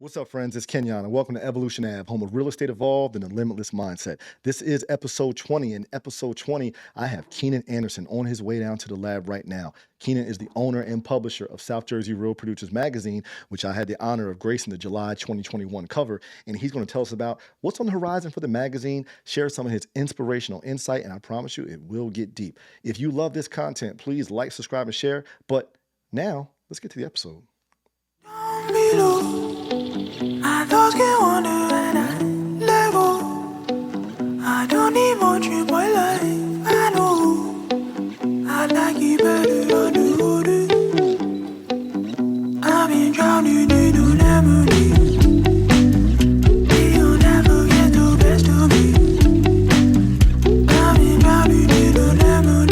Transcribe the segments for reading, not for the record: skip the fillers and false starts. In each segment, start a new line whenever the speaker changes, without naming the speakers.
What's up, friends? It's Kenyon, and welcome to Evolution Ave, home of real estate evolved and a limitless mindset. This is episode 20. In episode 20, I have Keenan Andersen on his way down to the lab right now. Keenan is the owner and publisher of South Jersey Real Producers Magazine, which I had the honor of gracing the July 2021 cover. And he's going to tell us about what's on the horizon for the magazine, share some of his inspirational insight, and I promise you it will get deep. If you love this content, please like, subscribe, and share. But now, let's get to the episode. I thought you wonder and I let go. I don't need much in my life. I know I like it better on the water. I've been drowning in the memories. You'll never get the best of me. I've been drowning in the memories.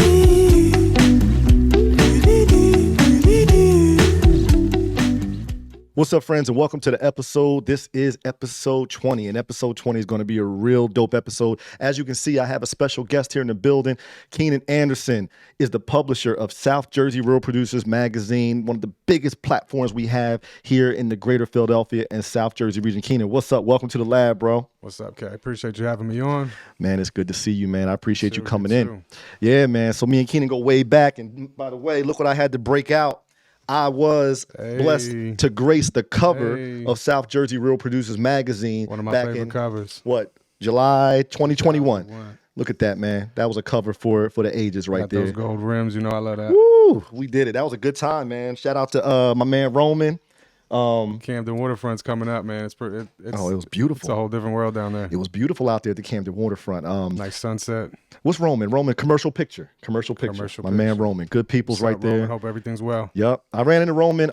What's up, friends, and welcome to the episode. This is episode 20, and episode 20 is going to be a real dope episode. As you can see, I have a special guest here in the building. Keenan Andersen is the publisher of South Jersey Real Producers Magazine, one of the biggest platforms we have here in the greater Philadelphia and South Jersey region. Keenan, what's up? Welcome to the lab, bro.
What's up, Kay? Appreciate you having me on.
Man, it's good to see you, man. I appreciate you coming in. Yeah, man. So me and Keenan go way back, and by the way, look what I had to break out. I was blessed to grace the cover of South Jersey Real Producers Magazine.
One of my favorite covers.
What? July 2021. Look at that, man. That was a cover for the ages right there.
Those gold rims, you know I love that.
Woo! We did it. That was a good time, man. Shout out to my man Roman.
Camden Waterfront's coming up, man. It
was beautiful.
It's a whole different world down there.
It was beautiful out there at the Camden Waterfront.
Nice sunset.
What's Roman? Roman, commercial picture. My man Roman. Good people's right there.
Roman? Hope everything's well.
Yep. I ran into Roman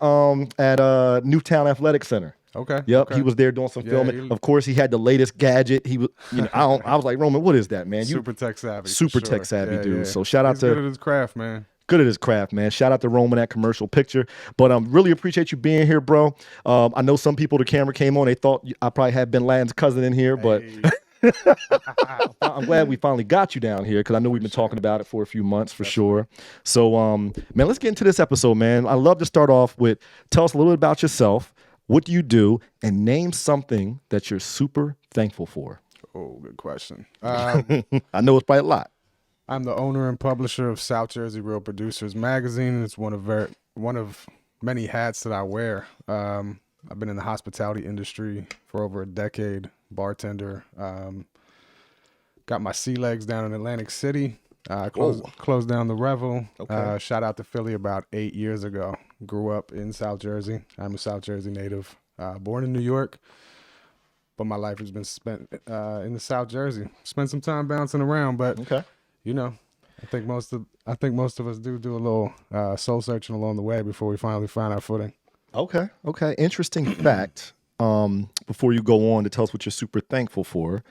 at Newtown Athletic Center.
Okay.
Yep.
Okay.
He was there doing some filming. Of course, he had the latest gadget. He was, I was like, Roman, what is that, man?
Super tech savvy.
Super tech savvy, dude. Yeah. So shout out
He's good at his craft, man.
Good at his craft, man. Shout out to Roman at Commercial Picture. But really appreciate you being here, bro. I know some people, the camera came on, they thought I probably had Bin Laden's cousin in here, but I'm glad we finally got you down here because I know we've been talking about it for a few months for sure. So, man, let's get into this episode, man. I love to start off with tell us a little bit about yourself. What do you do? And name something that you're super thankful for.
Oh, good question.
I know it's probably a lot.
I'm the owner and publisher of South Jersey Real Producers Magazine. It's one of many hats that I wear. I've been in the hospitality industry for over a decade, bartender. Got my sea legs down in Atlantic City. Closed down the Revel. Okay. Shot out to Philly about 8 years ago. Grew up in South Jersey. I'm a South Jersey native. Born in New York, but my life has been spent in the South Jersey. Spent some time bouncing around, but
okay.
You know, I think most of us do a little soul searching along the way before we finally find our footing.
Okay. Interesting fact. Before you go on to tell us what you're super thankful for,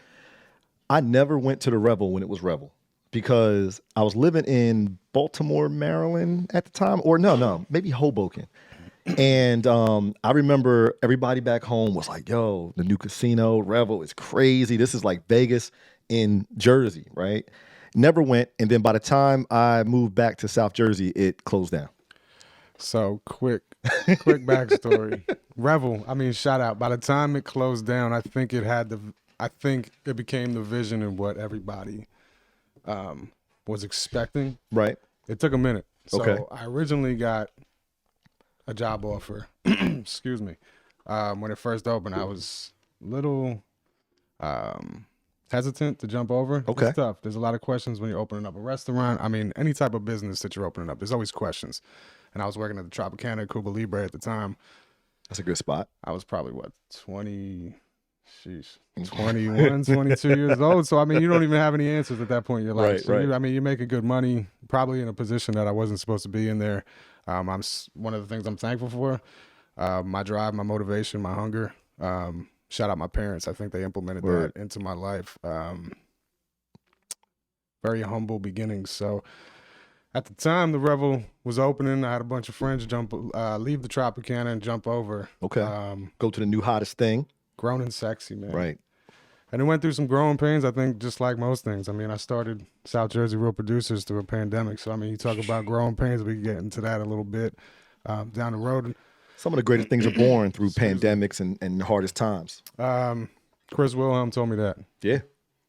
I never went to the Revel when it was Revel because I was living in Baltimore, Maryland at the time, or no, maybe Hoboken. And I remember everybody back home was like, yo, the new casino, Revel is crazy. This is like Vegas in Jersey, right? Never went. And then by the time I moved back to South Jersey, it closed down.
So quick backstory. Revel, shout out. By the time it closed down, I think it became the vision and what everybody was expecting.
Right.
It took a minute. So
okay.
I originally got a job offer, excuse me. When it first opened, I was a little hesitant to jump over.
Okay.
It's tough. There's a lot of questions when you're opening up a restaurant. Any type of business that you're opening up, there's always questions. And I was working at the Tropicana Cuba Libre at the time.
That's a good spot.
I was probably 21, 22 years old. So, you don't even have any answers at that point in your life.
Right,
so
right.
you're making good money, probably in a position that I wasn't supposed to be in there. One of the things I'm thankful for, my drive, my motivation, my hunger. Shout out my parents. I think they implemented that into my life. Very humble beginnings. So at the time the Revel was opening, I had a bunch of friends leave the Tropicana and jump over.
Okay. Go to the new hottest thing.
Grown and sexy, man.
Right.
And it went through some growing pains, I think, just like most things. I started South Jersey Real Producers through a pandemic. So, you talk about growing pains, we can get into that a little bit down the road.
Some of the greatest things are born through pandemics and hardest times.
Chris Wilhelm told me that.
Yeah.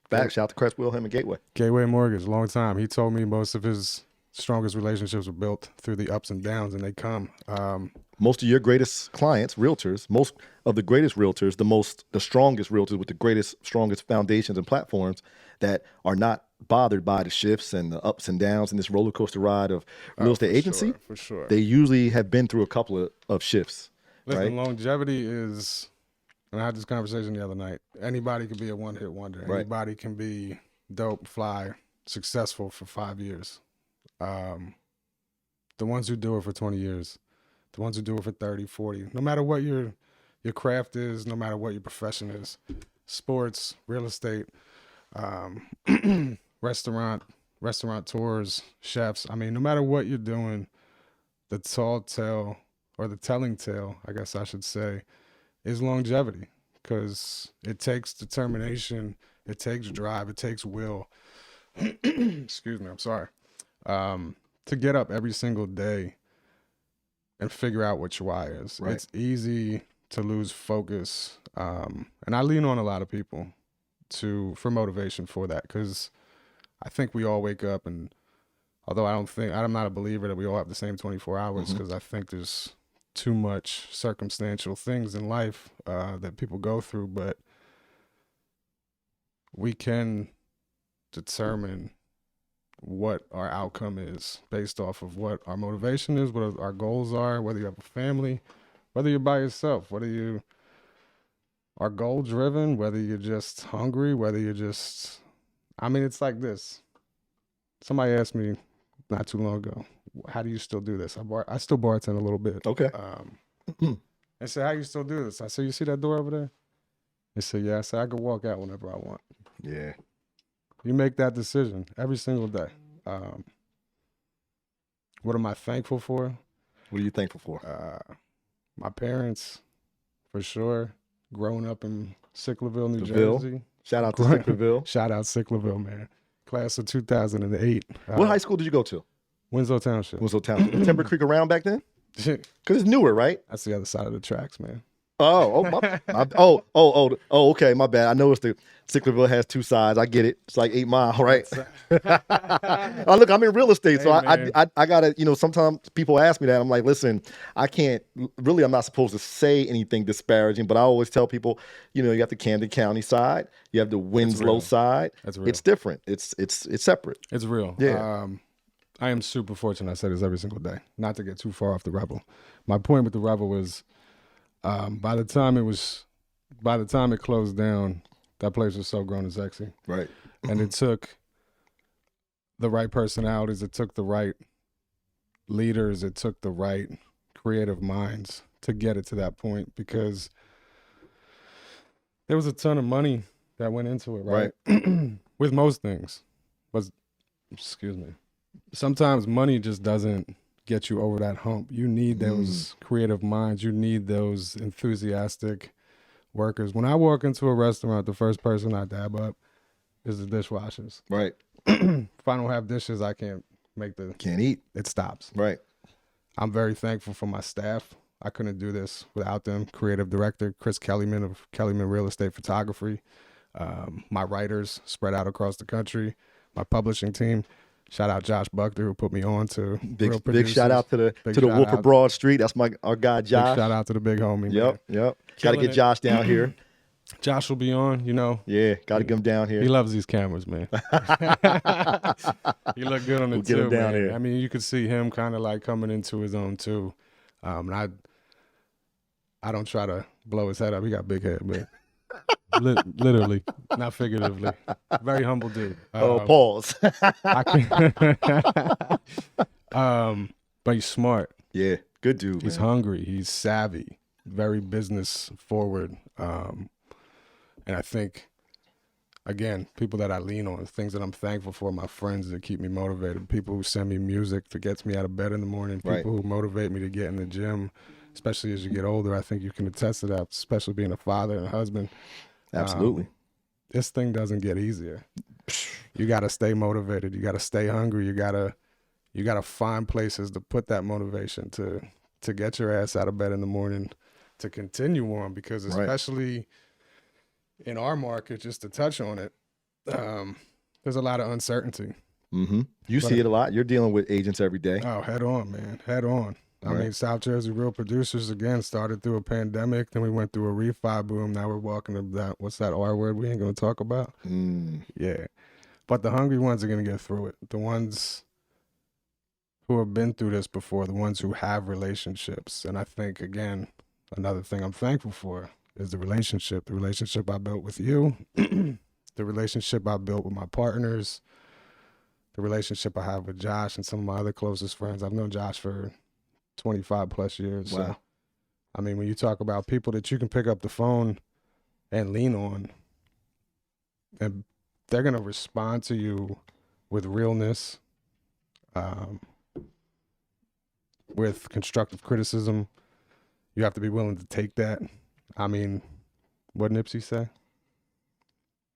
Back. Shout out to Chris Wilhelm and
Gateway Mortgage, long time. He told me most of his strongest relationships were built through the ups and downs, and they come.
Most of your greatest clients, realtors, most of the greatest realtors, the strongest realtors with the strongest foundations and platforms that are not bothered by the shifts and the ups and downs and this roller coaster ride of real estate agency.
For sure.
They usually have been through a couple of shifts.
Listen,
right?
longevity is, and I had this conversation the other night, anybody can be a one-hit wonder.
Right.
Anybody can be dope, fly, successful for 5 years. The ones who do it for 20 years, the ones who do it for 30, 40, no matter what your craft is, no matter what your profession is, sports, real estate, restaurateurs, chefs. I mean, no matter what you're doing, the tall tale, or the telling tale, I guess I should say, is longevity, because it takes determination, it takes drive, it takes will. Excuse me, I'm sorry. To get up every single day and figure out what your why is.
Right.
It's easy to lose focus. And I lean on a lot of people for motivation for that, because I think we all wake up, and although I'm not a believer that we all have the same 24 hours, because I think there's too much circumstantial things in life that people go through, but we can determine what our outcome is based off of what our motivation is, what our goals are, whether you have a family, whether you're by yourself, whether you are goal driven, whether you're just hungry, whether you're just, I mean, it's like this. Somebody asked me not too long ago, how do you still do this? I still bartend a little bit.
Okay.
They said, how you still do this? I said, you see that door over there? They said, yeah. I said, I could walk out whenever I want.
Yeah.
You make that decision every single day. What am I thankful for?
What are you thankful for?
My parents, for sure. Growing up in Sicklerville, New
Seville.
Jersey.
Shout out to Sicklerville.
Shout out Sicklerville, man. Class of 2008.
What high school did you go to?
Winslow Township.
Winslow Township. Timber Creek around back then? Because it's newer, right?
That's the other side of the tracks, man.
Okay, my bad. I know it's the Sicklerville has two sides. I get it. It's like 8 Mile, right? Look, I'm in real estate, so I gotta, sometimes people ask me that. I'm like, listen, I'm not supposed to say anything disparaging, but I always tell people, you have the Camden County side, you have the Winslow side.
That's real.
It's different. It's separate.
It's real.
Yeah.
I am super fortunate. I say this every single day. Not to get too far off the Rebel. My point with the Rebel was, by the time it closed down, that place was so grown and sexy.
Right.
And it took the right personalities, it took the right leaders, it took the right creative minds to get it to that point, because there was a ton of money that went into it, right? With most things. But excuse me. Sometimes money just doesn't get you over that hump. You need those creative minds. You need those enthusiastic workers. When I walk into a restaurant, the first person I dab up is the dishwashers.
Right.
If I don't have dishes, I can't
eat.
It stops.
Right.
I'm very thankful for my staff. I couldn't do this without them. Creative director, Chris Kellyman of Kellyman Real Estate Photography. My writers spread out across the country. My publishing team. Shout out Josh Buckner, who put me on to
big shout out to the Wolf of Broad Street. That's our guy Josh.
Big shout out to the big homie.
Yep. Got to get Josh down here.
Josh will be on,
Yeah, got to get him down here.
He loves these cameras, man. He looked good on it too,
get him down
man.
here.
I mean, you could see him kind of like coming into his own too. And I don't try to blow his head up. He got a big head, man. Literally, not figuratively. Very humble dude.
Pause.
But he's smart.
Yeah, good dude.
He's hungry. He's savvy. Very business forward. And I think, again, people that I lean on, things that I'm thankful for, my friends that keep me motivated, people who send me music that gets me out of bed in the morning, people who motivate me to get in the gym, especially as you get older. I think you can attest to that, especially being a father and a husband.
Absolutely.
This thing doesn't get easier. You got to stay motivated. You got to stay hungry. You got to find places to put that motivation to to get your ass out of bed in the morning to continue on, because especially in our market, just to touch on it, there's a lot of uncertainty.
Mm-hmm. You see it a lot. You're dealing with agents every day.
Oh, head on, man. Head on. I mean, South Jersey Real Producers, again, started through a pandemic. Then we went through a refi boom. Now we're walking to that. What's that R word we ain't going to talk about? Yeah. But the hungry ones are going to get through it. The ones who have been through this before, the ones who have relationships. And I think, again, another thing I'm thankful for is the relationship I built with you, the relationship I built with my partners, the relationship I have with Josh and some of my other closest friends. I've known Josh for 25 plus years.
Wow.
So, I mean, when you talk about people that you can pick up the phone and lean on, and they're going to respond to you with realness, with constructive criticism. You have to be willing to take that. I mean, what Nipsey say?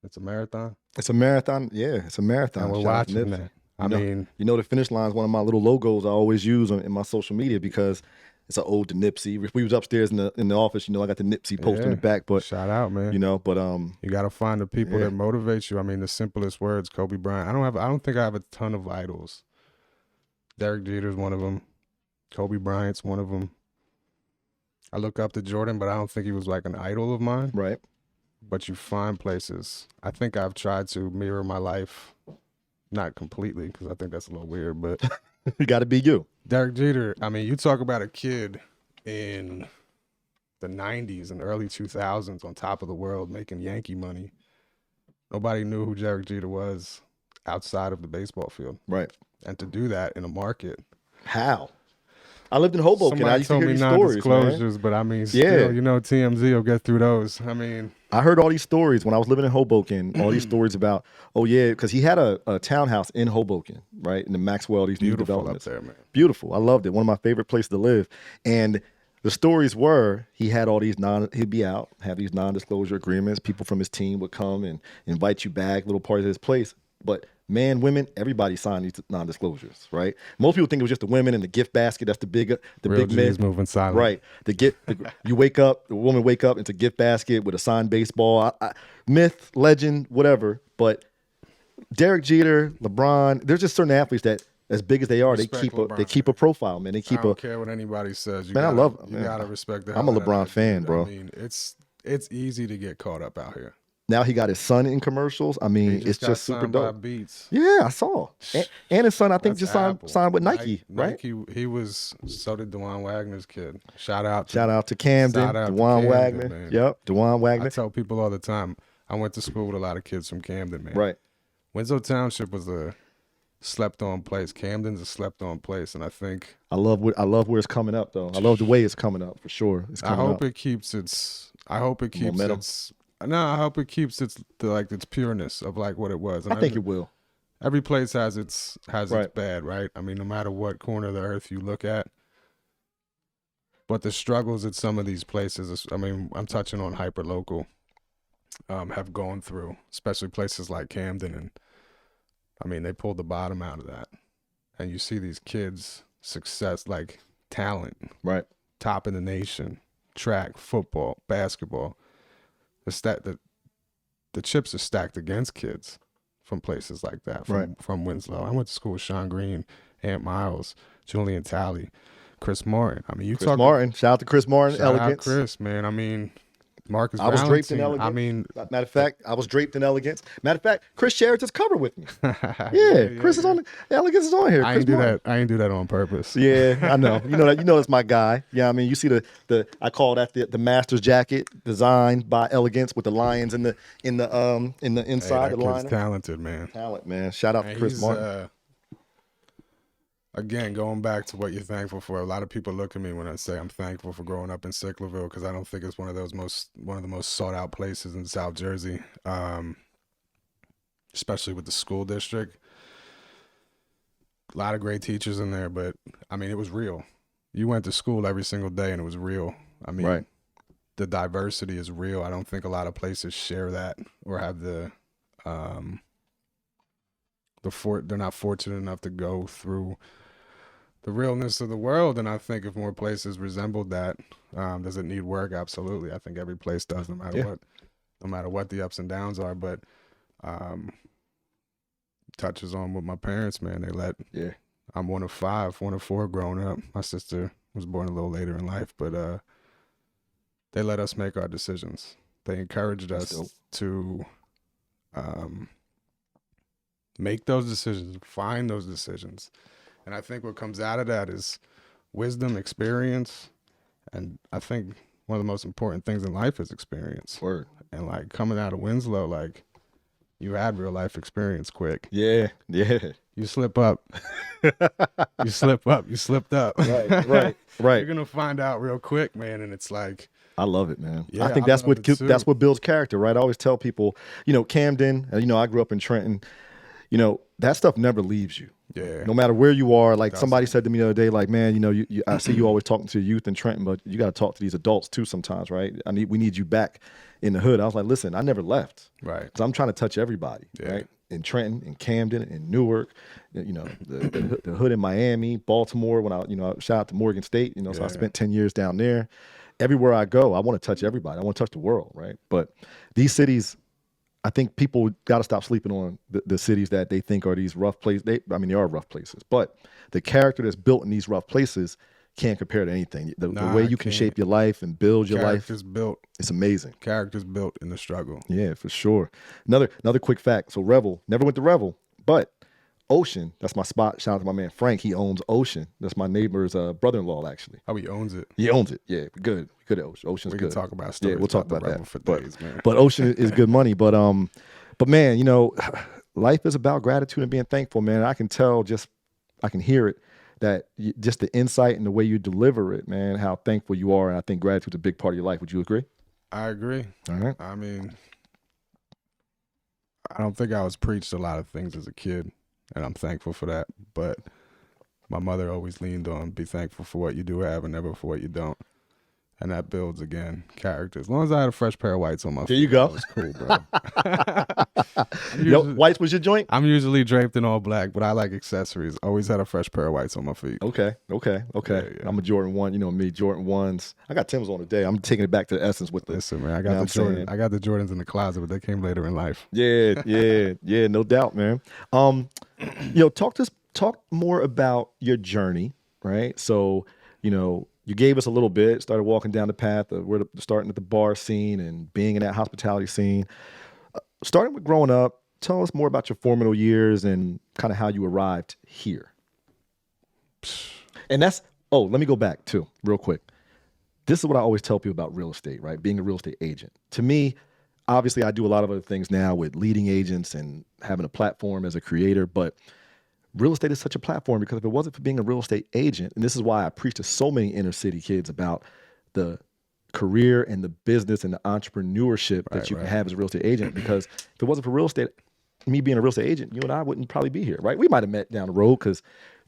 It's a marathon.
It's a marathon. Yeah, it's a marathon.
And we're watching that. I mean,
the finish line is one of my little logos I always use in my social media because it's an ode to Nipsey. If we was upstairs in the office, I got the Nipsey post in the back. But
shout out, man.
But
you got to find the people that motivate you. I mean, the simplest words, Kobe Bryant. I don't think I have a ton of idols. Derek Jeter's one of them. Kobe Bryant's one of them. I look up to Jordan, but I don't think he was like an idol of mine.
Right.
But you find places. I think I've tried to mirror my life. Not completely, because I think that's a little weird, but
you got to be you.
Derek Jeter, I mean, you talk about a kid in the 90s and early 2000s on top of the world making Yankee money. Nobody knew who Derek Jeter was outside of the baseball field.
Right.
And to do that in a market.
How? I lived in Hoboken.
Somebody
I used to hear these stories,
non-disclosures, but I mean, still, TMZ will get through those. I mean,
I heard all these stories when I was living in Hoboken, all these stories about, because he had a townhouse in Hoboken, right? In the Maxwell, these new developments.
Up there, man.
Beautiful. I loved it. One of my favorite places to live. And the stories were he had all these he'd be out, have these non-disclosure agreements. People from his team would come and invite you back, little parties at his place. But men, women, everybody signed these non-disclosures, right? Most people think it was just the women and the gift basket. That's the big myth.
Moving silent.
Right. You wake up, the woman wake up, it's a gift basket with a signed baseball. Myth, legend, whatever. But Derek Jeter, LeBron, there's just certain athletes that, as big as they are, they keep a profile, man. I
don't care what anybody says.
I love them.
You gotta respect that.
I'm a LeBron fan, bro.
I mean, it's easy to get caught up out here.
Now he got his son in commercials. I mean, it's just super dope.
Beats.
Yeah, I saw. And his son, I think, just signed with Nike, right?
He was. So did Dewan Wagner's kid. Shout out to
Camden. Dewan Wagner. Man. Yep, Dewan Wagner.
I tell people all the time. I went to school with a lot of kids from Camden, man.
Right.
Winslow Township was a slept-on place. Camden's a slept-on place, and I think
I love where it's coming up, though. I love the way it's coming up for sure.
I hope it keeps its momentum. I hope it keeps its pureness of like what it was. And
I think it will.
Every place has its bad, right? I mean, no matter what corner of the earth you look at. But the struggles at some of these places, I mean, I'm touching on hyper-local, have gone through, especially places like Camden. And, I mean, they pulled the bottom out of that. And you see these kids' success, like talent.
Right.
Top in the nation, track, football, basketball. The chips are stacked against kids from places like that, from Winslow. I went to school with Sean Green, Ant Miles, Julian Talley, Chris Martin. I mean,
Martin. Shout out to Chris Martin.
Shout
Elegance.
out Chris, man. I mean, Marcus
I was
Valentine.
draped in elegance.
I mean,
matter of fact, I was draped in elegance. Matter of fact, Chris shared his cover with me. Yeah, Chris is on. Elegance is on here.
I ain't do that on purpose.
Yeah, I know. You know that's my guy. Yeah, I mean, you see the I call that the Master's jacket designed by Elegance with the lions in the inside of the liner.
Talented, man.
Talent, man. Shout out to Chris Martin.
Again, going back to what you're thankful for, a lot of people look at me when I say I'm thankful for growing up in Sicklerville because I don't think it's one of the most sought out places in South Jersey, especially with the school district. A lot of great teachers in there, but I mean, it was real. You went to school every single day and it was real. I mean, the diversity is real. I don't think a lot of places share that or have they're not fortunate enough to go through the realness of the world. And I think if more places resembled that, does it need work? Absolutely. I think every place does, no matter what, no matter what the ups and downs are. But touches on with my parents, man. They let.
Yeah.
I'm one of four growing up. My sister was born a little later in life, but they let us make our decisions. They encouraged us to make those decisions, find those decisions. And I think what comes out of that is wisdom, experience. And I think one of the most important things in life is experience.
Word.
And like coming out of Winslow, like you had real life experience quick.
Yeah.
You slip up. You slipped up.
Right.
You're going to find out real quick, man. And it's like,
I love it, man.
Yeah,
I think that's what builds character, right? I always tell people, Camden, I grew up in Trenton, that stuff never leaves you.
Yeah.
No matter where you are, like somebody said to me the other day, like, man, I see you always talking to youth in Trenton, but you got to talk to these adults too sometimes, right? We need you back in the hood. I was like, listen, I never left.
Right.
Because I'm trying to touch everybody, right? In Trenton, in Camden, in Newark, the hood in Miami, Baltimore, when I shout out to Morgan State, so I spent 10 years down there. Everywhere I go, I want to touch everybody. I want to touch the world, right? But these cities, I think people got to stop sleeping on the cities that they think are these rough places. They are rough places, but the character that's built in these rough places can't compare to anything. The way you can shape your life and build your life, it's amazing.
Character's built in the struggle.
Yeah, for sure. Another quick fact. So Revel, never went to Revel, but Ocean, that's my spot. Shout out to my man Frank. He owns Ocean. That's my neighbor's brother-in-law, actually.
Oh, he owns it.
He owns it. Yeah, good at Ocean. Ocean's good.
We can talk about stories.
Yeah, we'll talk
about
that
for days, man.
But Ocean is good money. But man, life is about gratitude and being thankful, man. I can tell, I can hear it, that just the insight and the way you deliver it, man, how thankful you are. And I think gratitude's a big part of your life. Would you agree?
I agree.
All right.
I mean, I don't think I was preached a lot of things as a kid, and I'm thankful for that. But my mother always leaned on be thankful for what you do have and never for what you don't. And that builds, again, character. As long as I had a fresh pair of whites on my feet,
there you go.
That was cool, bro.
Whites was your joint?
I'm usually draped in all black, but I like accessories. Always had a fresh pair of whites on my feet.
Okay.
Yeah.
I'm a Jordan 1. Me, Jordan 1s. I got Timbs on today. I'm taking it back to the essence with the.
Listen, man, I got the Jordans in the closet, but they came later in life.
Yeah, no doubt, man. Talk more about your journey, right? So, you gave us a little bit, started walking down the path of starting at the bar scene and being in that hospitality scene. Starting with growing up, tell us more about your formative years and kind of how you arrived here. And let me go back too, real quick. This is what I always tell people about real estate, right? Being a real estate agent. To me, obviously I do a lot of other things now with leading agents and having a platform as a creator, but real estate is such a platform because if it wasn't for being a real estate agent, and this is why I preach to so many inner city kids about the career and the business and the entrepreneurship that you can have as a real estate agent, because if it wasn't for real estate, me being a real estate agent, you and I wouldn't probably be here, right? We might have met down the road because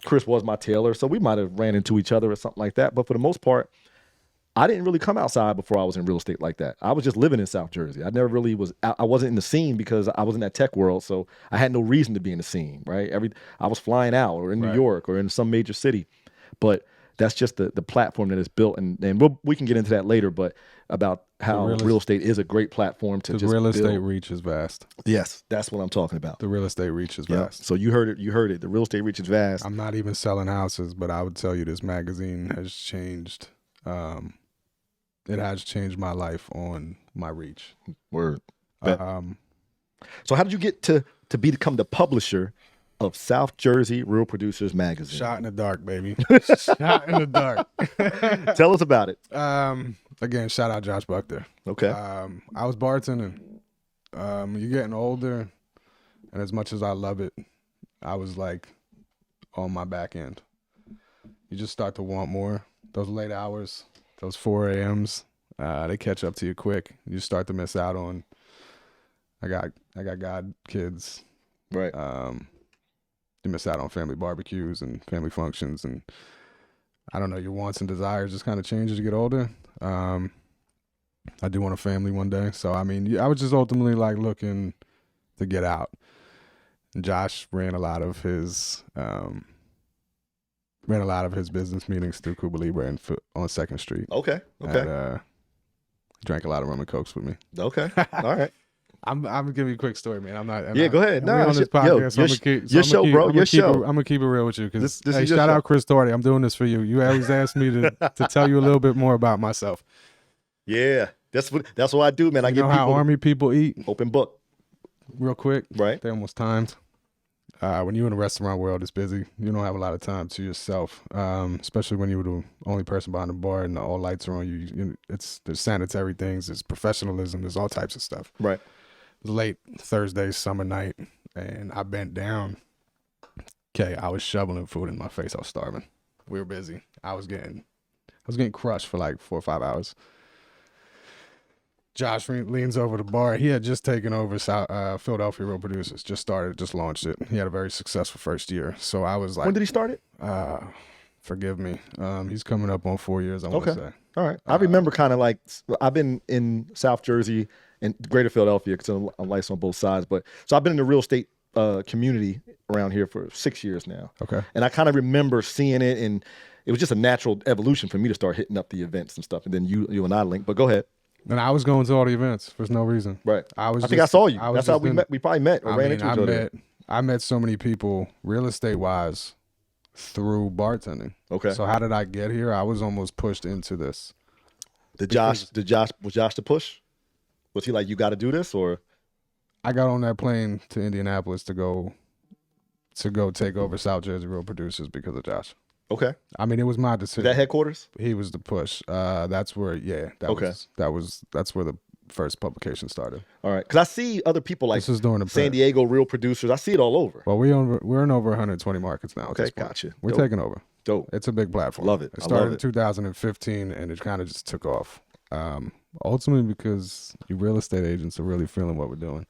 Chris was my tailor, so we might have ran into each other or something like that. But for the most part, I didn't really come outside before I was in real estate like that. I was just living in South Jersey. I never really I wasn't in the scene because I was in that tech world, so I had no reason to be in the scene, right? I was flying out or in New York or in some major city, but that's just the platform that is built, and we can get into that later, but about how real estate is a great platform to just
real estate
build.
reach is vast.
Yes, that's what I'm talking about.
The real estate reach is vast.
So you heard it. The real estate reach is vast.
I'm not even selling houses, but I would tell you this magazine has changed. It has changed my life on my reach.
Word. So how did you get to become the publisher of South Jersey Real Producers Magazine?
Shot in the dark, baby. Shot in the dark.
Tell us about it.
Again, shout out Josh Buchter.
Okay.
I was bartending. You're getting older, and as much as I love it, I was like on my back end. You just start to want more. Those late hours, those 4 a.m.s, they catch up to you quick. You start to miss out on. I got god kids.
Right.
You miss out on family barbecues and family functions, and I don't know, your wants and desires just kind of change as you get older. I do want a family one day, so I mean, I was just ultimately like looking to get out. And Josh ran a lot of his ran a lot of his business meetings through Cuba Libre and on 2nd Street.
Okay.
And, drank a lot of rum and cokes with me.
Okay. All right.
I'm gonna give you a quick story, man. I'm not.
Yeah, go ahead.
No, on this podcast, so
your show, bro. Your show.
I'm gonna keep it real with you because
This
hey,
is your
shout
show.
out Chris Doherty. I'm doing this for you. You always ask me to tell you a little bit more about myself.
Yeah, that's what I do, man. I
You
get
know how
people
Army people eat?
open book.
Real quick,
Right.
They almost timed. When you're in the restaurant world, it's busy. You don't have a lot of time to yourself, especially when you're the only person behind the bar and all lights are on you. There's sanitary things, there's professionalism, there's all types of stuff.
Right.
It was late Thursday, summer night, and I bent down. Okay, I was shoveling food in my face. I was starving. We were busy. I was getting crushed for like 4 or 5 hours. Josh leans over the bar. He had just taken over Philadelphia Real Producers. Just launched it. He had a very successful first year. So I was like,
When did he start it?
Forgive me. He's coming up on 4 years, I want to say.
All right. I remember kind of like I've been in South Jersey and Greater Philadelphia because I'm licensed on both sides. So I've been in the real estate community around here for 6 years now.
Okay.
And I kind of remember seeing it, and it was just a natural evolution for me to start hitting up the events and stuff. And then you and I linked. But go ahead.
And I was going to all the events for no reason.
Right. I
I
think I saw you. That's how we met. We probably met or ran into each other.
I met so many people, real estate wise, through bartending.
Okay.
So how did I get here? I was almost pushed into this.
Was Josh the push? Was he like, you got to do this, or?
I got on that plane to Indianapolis to go take over South Jersey Real Producers because of Josh.
Okay.
I mean, it was my
Is
decision.
that headquarters?
He was the push. That's where, that's where the first publication started.
All right. Because I see other people like
This is during the
San Diego Real Producers. I see it all over.
Well, we're in over 120 markets now.
Okay, gotcha.
We're
Dope.
taking over.
Dope.
It's a big platform.
Love it.
It
I
started
love
in 2015, and it kind of just took off. Ultimately, because you real estate agents are really feeling what we're doing.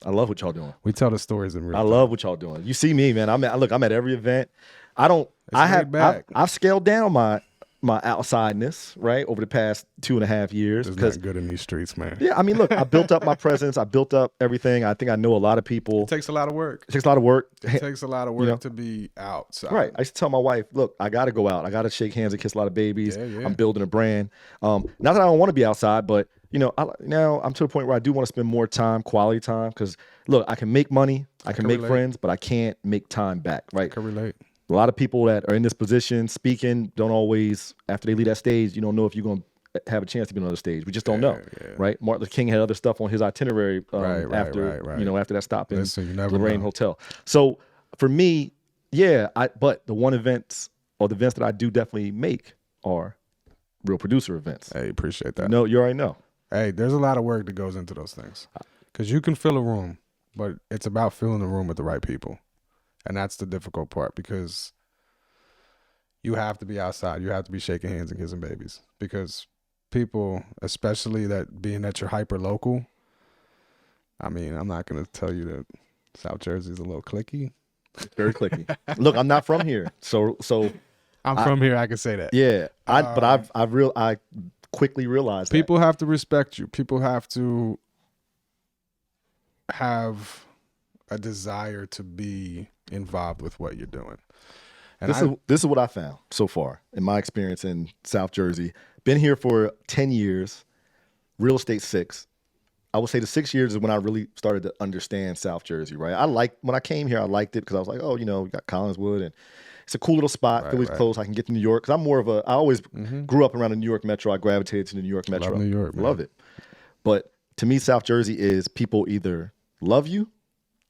I love what y'all doing.
We tell the stories in real
I
time.
love what y'all doing. You see me, man. I'm at every event. I've scaled down my outsideness, right, over the past 2.5 years.
It's not good in these streets, man.
Yeah, I mean, look, I built up my presence. I built up everything. I think I know a lot of people.
It takes a lot of work.
It takes a lot of work.
It takes a lot of work to be outside.
Right. I used to tell my wife, look, I got to go out. I got to shake hands and kiss a lot of babies.
Yeah.
I'm building a brand. Not that I don't want to be outside, but, now I'm to the point where I do want to spend more time, quality time, because, look, I can make money. I can make friends, but I can't make time back, right?
I can relate.
A lot of people that are in this position speaking don't always, after they leave that stage, you don't know if you're going to have a chance to be on another stage. We just don't know, right? Martin Luther King had other stuff on his itinerary after that stop in Lorraine Hotel. So for me, but the events that I do definitely make are real producer events.
Hey, appreciate that.
No, you already know.
Hey, there's a lot of work that goes into those things. Because you can fill a room, but it's about filling the room with the right people. And that's the difficult part, because you have to be outside. You have to be shaking hands and kissing babies, because people, especially being that you're hyper local. I mean, I'm not going to tell you that South Jersey's a little cliquey.
It's very cliquey. Look, I'm not from here, so
I'm from here. I can say that.
Yeah, I quickly realized
people have to respect you. People have to have a desire to be involved with what you're doing. And
this is what I found so far in my experience in South Jersey. Been here for 10 years, real estate 6. I would say the 6 years is when I really started to understand South Jersey, right? When I came here, I liked it because I was like, oh, we got Collinswood, and it's a cool little spot. Philly's close. I can get to New York because I'm more of I always grew up around the New York Metro. I gravitated to the New York Metro.
Love New York, man.
Love it. But to me, South Jersey is people either love you,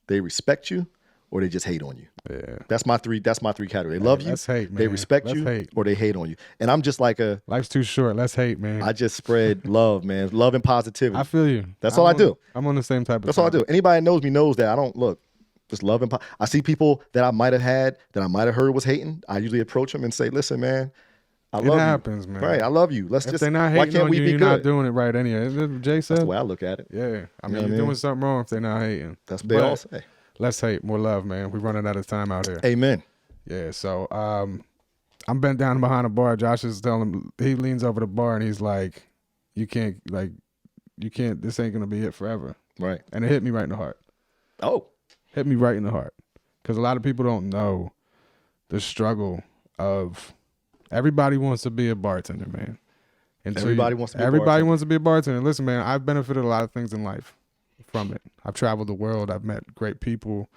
they respect you, or they just hate on you.
Yeah.
That's my three categories. They love you,
hate,
they respect you, or they hate on you. And I'm just like
life's too short. Let's hate, man.
I just spread love, man. Love and positivity.
I feel you.
That's all I do.
I'm on the same type of
That's all I do. Anybody that knows me knows that I don't just love and I see people that I might have heard was hating. I usually approach them and say, listen, man, I love you.
It happens, man.
Right. I love you. If
they're not hating
why can't
on
we
you,
be
you're
good?
not doing it right anyway. Jay said.
That's the way I look at it.
Yeah. I mean, you're doing something wrong if they're not hating.
That's what they all say.
Let's hate, more love, man. We're running out of time out here.
Amen.
Yeah, so I'm bent down behind a bar. Josh is telling him, he leans over the bar and he's like, you can't, this ain't going to be it forever.
Right.
And it hit me right in the heart.
Oh.
Hit me right in the heart. Because a lot of people don't know the struggle of everybody wants to be a bartender, man.
Everybody wants to be a
everybody
bartender.
wants to be a bartender. Listen, man, I've benefited a lot of things in life from it. I've traveled the world. I've met great people.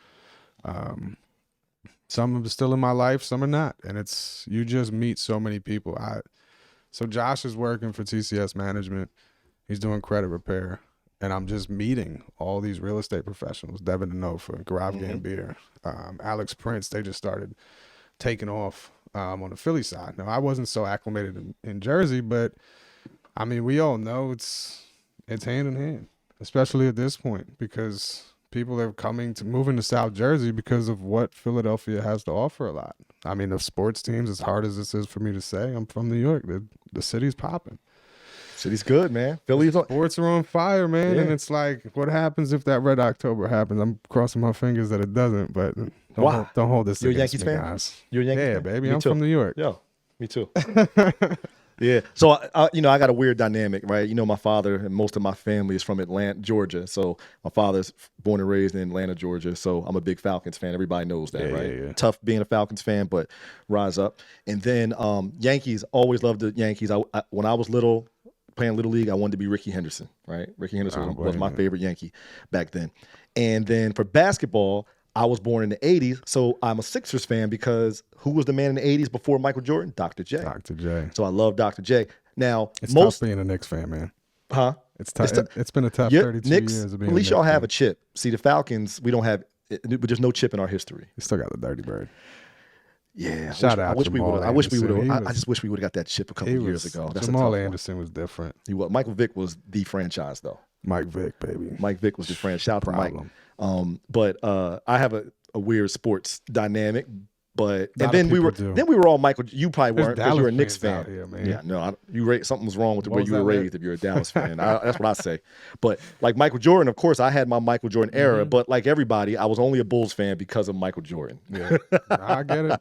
Some are still in my life, some are not. And you just meet so many people. So Josh is working for TCS Management. He's doing credit repair. And I'm just meeting all these real estate professionals, Devin Denofa, Gaurav Gambhir, Alex Prince. They just started taking off on the Philly side. Now, I wasn't so acclimated in Jersey, but I mean, we all know it's hand in hand, especially at this point, because people are moving to South Jersey because of what Philadelphia has to offer a lot. I mean, the sports teams, as hard as this is for me to say, I'm from New York. The city's popping.
City's good, man. Philly's on.
Sports are on fire, man.
Yeah.
And it's like, what happens if that Red October happens? I'm crossing my fingers that it doesn't, but don't hold this
You're a
against
Yankees
me,
fan?
guys.
You're a Yankees
Yeah,
fan?
baby.
Me
I'm
too.
from New York.
Yeah, me too. Yeah. So, I got a weird dynamic, right? My father and most of my family is from Atlanta, Georgia. So my father's born and raised in Atlanta, Georgia. So I'm a big Falcons fan. Everybody knows that, right?
Yeah.
Tough being a Falcons fan, but rise up. And then Yankees, always loved the Yankees. When I was little, playing Little League, I wanted to be Ricky Henderson, right? Ricky Henderson was my favorite Yankee back then. And then for basketball, I was born in the 80s, so I'm a Sixers fan because who was the man in the 80s before Michael Jordan? Dr. J.
Dr. J.
So I love Dr. J. Now,
It's tough being a Knicks fan, man.
Huh?
It's tough. It's been a tough
Yeah,
32
Knicks,
years of being
at least
a
y'all
Knicks
have
fan.
a chip. See, the Falcons, we don't have, there's no chip in our history.
You still got the Dirty Bird.
Yeah.
Shout out
I wish we
Jamal
would have. I wish we would
Anderson.
have. I just wish we would have got that chip a couple years ago. That's
Jamal
a tough one.
Anderson was different.
Michael Vick was the franchise, though.
Mike Vick, baby.
Mike Vick was the franchise. Shout out to Mike.
Problem.
But I have a weird sports dynamic. But
Lot
and
of
then we
people do.
were all Michael. You probably
There's
weren't because you're a
Dallas
Knicks
fans out
fan.
here, man.
Yeah, no, something was wrong with the
What
way
was
you were
that like?
raised. If you're a Dallas fan, that's what I say. But like Michael Jordan, of course, I had my Michael Jordan era. But like everybody, I was only a Bulls fan because of Michael Jordan.
Yeah, I get it.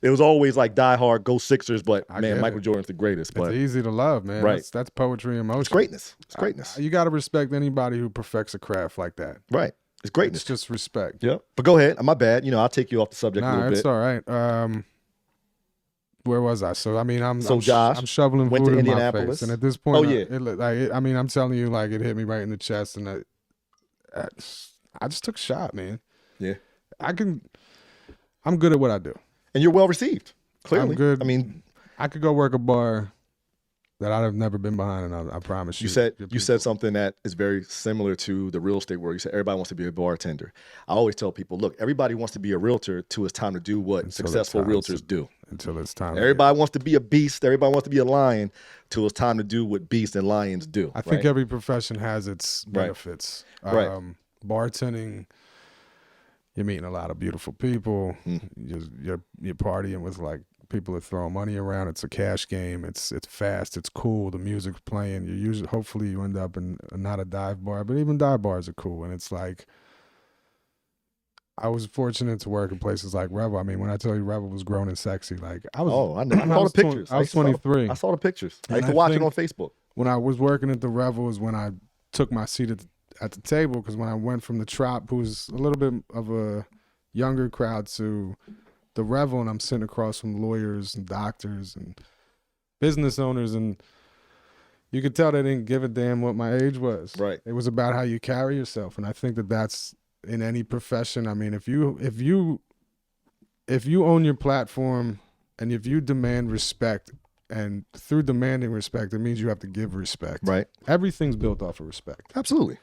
It was always like die hard, go Sixers. But
I
man,
get
Michael
it.
Jordan's the greatest. But
It's easy to love, man.
Right.
That's poetry in motion.
it's greatness. It's greatness.
You got to respect anybody who perfects a craft like that.
Right. It's greatness.
It's just respect.
Yeah. But go ahead. My bad. I'll take you off the subject a
Nah,
little
it's
bit.
all right. Where was I? So I mean, I'm
Josh
I'm shoveling
went
food
to
in my
Indianapolis.
face, and at this point,
Oh, yeah.
I mean, I'm telling you, like, it hit me right in the chest, and I just took a shot, man.
Yeah.
I'm good at what I do.
And you're well received. Clearly.
I'm good.
I mean,
I could go work a bar that I'd have never been behind, and I promise you.
you said something that is very similar to the real estate world. You said everybody wants to be a bartender. I always tell people, look, everybody wants to be a realtor till it's time to do what successful realtors do.
Until it's time.
Everybody wants to be a beast. Everybody wants to be a lion till it's time to do what beasts and lions do.
I think
right?
every profession has its benefits.
Right.
Bartending, you're meeting a lot of beautiful people. You're partying with like people are throwing money around. It's a cash game. It's fast. It's cool. The music's playing. Hopefully you end up in not a dive bar, but even dive bars are cool. And it's like, I was fortunate to work in places like Revel. I mean, when I tell you Revel was grown and sexy, like I was.
Oh, I know. I saw the pictures.
I was 23.
I saw the pictures. I
And
used to
I
watch it
think-
on Facebook.
When I was working at the Revel is when I took my seat at the table, because when I went from the Trop, who's a little bit of a younger crowd, to the Revel, and I'm sitting across from lawyers and doctors and business owners, and you could tell they didn't give a damn what my age was.
Right.
It was about how you carry yourself, and I think that that's in any profession. I mean, if you own your platform and if you demand respect, and through demanding respect, it means you have to give respect.
Right.
Everything's built off of respect.
Absolutely.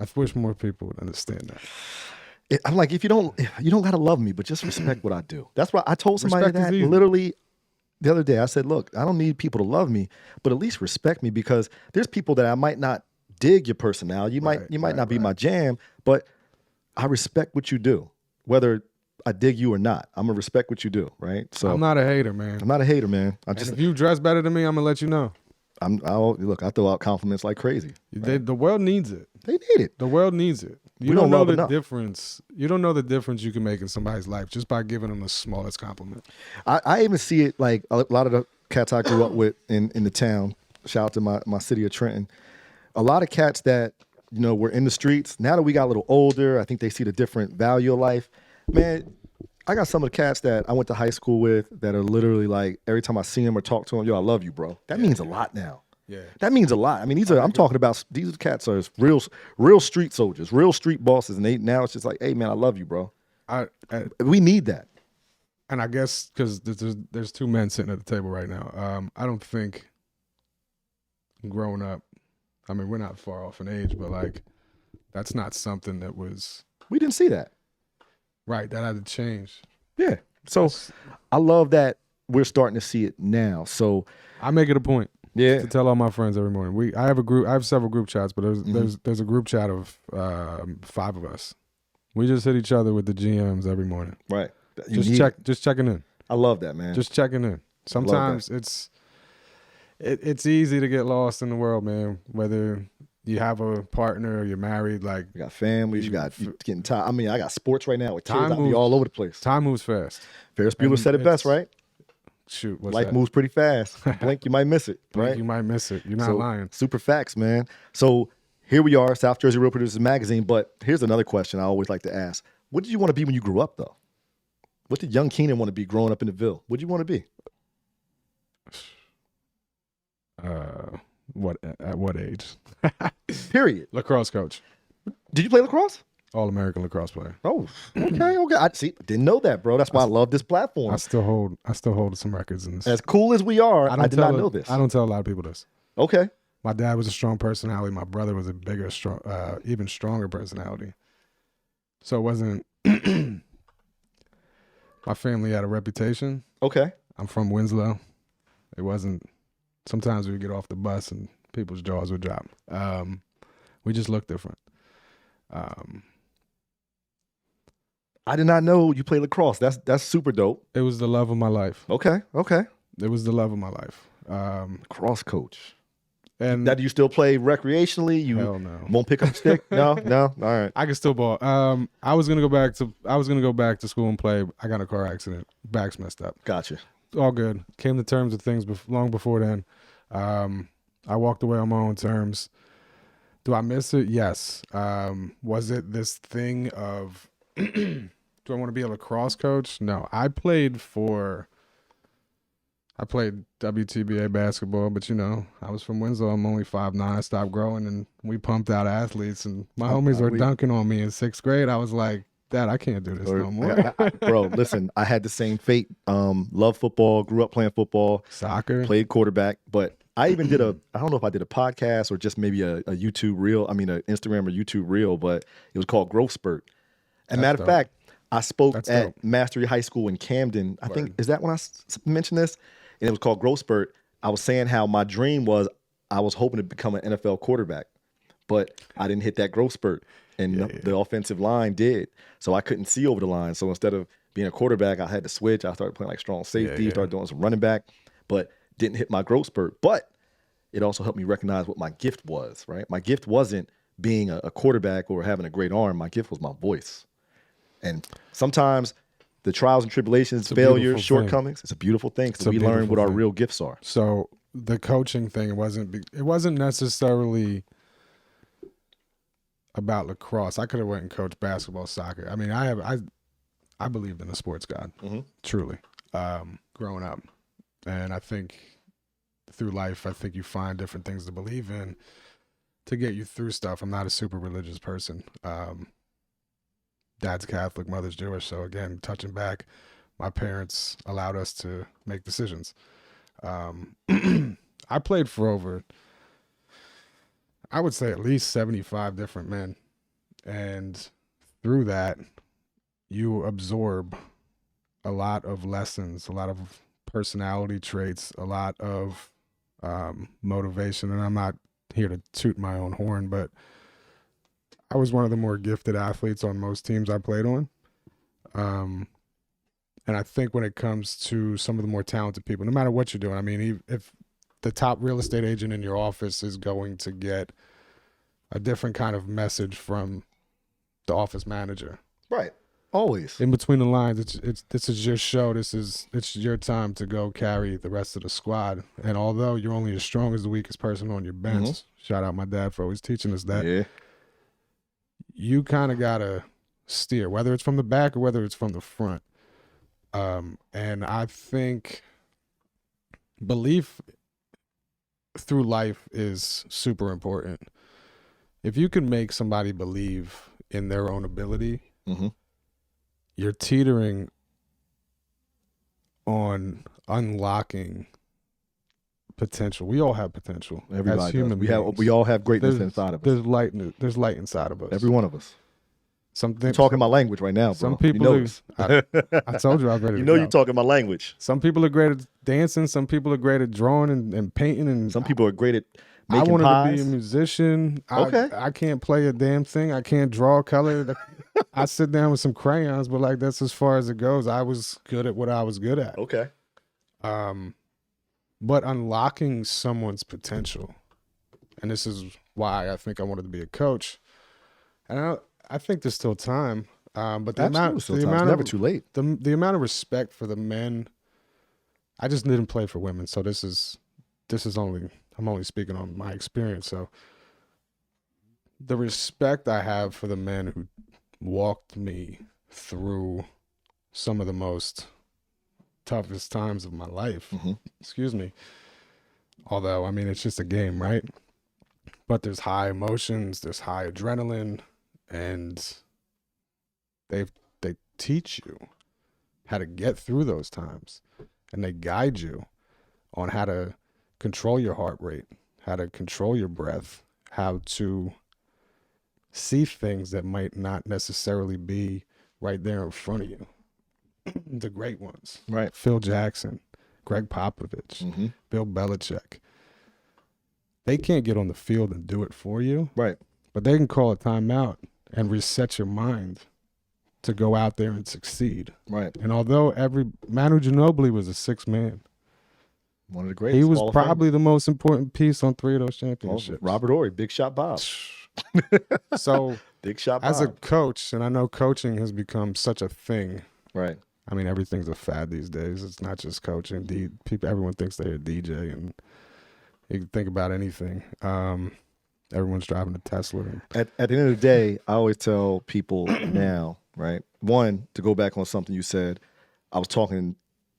I wish more people would understand that.
I'm like, if you don't gotta love me, but just respect what I do. That's what I told somebody
Respect is
that
easy.
literally the other day. I said, look, I don't need people to love me, but at least respect me, because there's people that I might not dig your personality. You might not be my jam, but I respect what you do, whether I dig you or not. I'm gonna respect what you do, right? So
I'm not a hater, man.
I'm not a hater, man.
And if you dress better than me, I'm gonna let you know.
Look, I throw out compliments like crazy.
The world needs it.
They need it.
The world needs it. You
We
don't
don't
know
love
the
enough.
difference. You don't know the difference you can make in somebody's life just by giving them the smallest compliment.
I even see it like a lot of the cats I grew up with in the town. Shout out to my city of Trenton. A lot of cats that were in the streets. Now that we got a little older, I think they see the different value of life. Man, I got some of the cats that I went to high school with that are literally like, every time I see them or talk to them, yo, I love you, bro. That means a lot now.
Yeah.
That means a lot. I mean, I'm talking about, these cats are real street soldiers, real street bosses. And now it's just like, hey, man, I love you, bro. We need that.
And I guess because there's two men sitting at the table right now. I don't think growing up, I mean, we're not far off in age, but like, that's not something that was.
We didn't see that.
Right. That had to change.
Yeah. So I love that we're starting to see it now. So
I make it a point.
Yeah.
To tell all my friends every morning. I have several group chats, but there's a group chat of 5 of us. We just hit each other with the GMs every morning.
Right.
Just checking in.
I love that, man.
Just checking in. Sometimes it's easy to get lost in the world, man. Whether you have a partner or you're married, like
you got families, you getting time. I mean, I got sports right now with kids. I'll be all over the place.
Time moves fast.
Ferris Bueller said it best, right?
Shoot,
life moves pretty fast. Blink, you might miss it. Right?
You might miss it. You're not lying.
Super facts, man. So here we are, South Jersey Real Producers Magazine. But here's another question I always like to ask: what did you want to be when you grew up, though? What did young Keenan want to be growing up in the Ville? What did you want to be?
At what age?
Period.
Lacrosse coach.
Did you play lacrosse?
All-American lacrosse player.
Oh, okay. I didn't know that, bro. That's why I love this platform.
I still hold some records in this.
As cool as we are, I did not know this.
I don't tell a lot of people this.
Okay.
My dad was a strong personality. My brother was a bigger, even stronger personality. So it wasn't. My family had a reputation.
Okay.
I'm from Winslow. It wasn't. Sometimes we would get off the bus and people's jaws would drop. We just looked different.
I did not know you play lacrosse. That's super dope.
It was the love of my life.
Okay.
It was the love of my life.
Lacrosse coach.
And
do you still play recreationally? You
hell no.
Won't pick up a stick? No. All right.
I can still ball. I was gonna go back to school and play. I got in a car accident. Back's messed up.
Gotcha.
All good. Came to terms with things long before then. I walked away on my own terms. Do I miss it? Yes. Was it this thing of do I want to be a lacrosse coach? No. I played WTBA basketball, but I was from Winslow. I'm only 5'9". I stopped growing, and we pumped out athletes, and my homies were dunking on me in 6th grade. I was like, Dad, I can't do this no more.
Bro, listen, I had the same fate. Love football, grew up playing football.
Soccer.
Played quarterback, but I even did I don't know if I did a podcast or just maybe a YouTube reel. I mean, an Instagram or YouTube reel, but it was called Growth Spurt. And matter of fact, I spoke at Mastery High School in Camden. I think, is that when I mentioned this? And it was called Growth Spurt. I was saying how my dream was I was hoping to become an NFL quarterback, but I didn't hit that growth spurt, and the offensive line did. So I couldn't see over the line. So instead of being a quarterback, I had to switch. I started playing like strong safety, started doing some running back, but didn't hit my growth spurt. But it also helped me recognize what my gift was, right? My gift wasn't being a quarterback or having a great arm. My gift was my voice. And sometimes the trials and tribulations, failures, shortcomings, it's a beautiful thing because we learn what our real gifts are.
So the coaching thing, it wasn't necessarily about lacrosse. I could have went and coached basketball, soccer. I mean, I believed in a sports god, truly, growing up. And I think through life, you find different things to believe in to get you through stuff. I'm not a super religious person. Dad's Catholic, mother's Jewish. So again, touching back, my parents allowed us to make decisions. I played for over, I would say at least 75 different men. And through that, you absorb a lot of lessons, a lot of personality traits, a lot of motivation. And I'm not here to toot my own horn, but I was one of the more gifted athletes on most teams I played on. And I think when it comes to some of the more talented people, no matter what you're doing, I mean, if the top real estate agent in your office is going to get a different kind of message from the office manager.
Right. Always.
In between the lines, this is your show. It's your time to go carry the rest of the squad. And although you're only as strong as the weakest person on your bench, shout out my dad for always teaching us that.
Yeah.
You kind of got to steer, whether it's from the back or whether it's from the front. And I think belief through life is super important. If you can make somebody believe in their own ability, you're teetering on unlocking potential. We all have potential.
Everybody
as human beings.
We all have greatness inside of us.
There's light inside of us.
Every one of us.
I'm
talking my language right now, bro.
Some people I told you I was ready to
you're talking my language.
Some people are great at dancing. Some people are great at drawing and painting. And
some people are great at making
I wanted
pies.
to be a musician.
Okay.
I can't play a damn thing. I can't draw color. I sit down with some crayons, but like that's as far as it goes. I was good at what I was good at.
Okay.
But unlocking someone's potential, and this is why I think I wanted to be a coach. And I think there's still time. But the amount
it's never too late.
The amount of respect for the men. I just didn't play for women, so this is I'm only speaking on my experience. So the respect I have for the men who walked me through some of the most toughest times of my life. Excuse me. Although, I mean, it's just a game, right? But there's high emotions, there's high adrenaline, and they teach you how to get through those times, and they guide you on how to control your heart rate, how to control your breath, how to see things that might not necessarily be right there in front of you. The great ones,
right?
Phil Jackson, Greg Popovich, Bill Belichick. They can't get on the field and do it for you,
right?
But they can call a timeout and reset your mind to go out there and succeed,
right?
And although Manu Ginobili was a sixth man,
one of the greatest,
he was probably the most important piece on 3 of those championships.
Robert Horry, Big Shot Bob.
So
Big Shot Bob.
As a coach, and I know coaching has become such a thing,
right?
I mean, everything's a fad these days. It's not just coaching. Everyone thinks they're a DJ, and you can think about anything. Everyone's driving a Tesla.
At the end of the day, I always tell people now, right? One, to go back on something you said, I was talking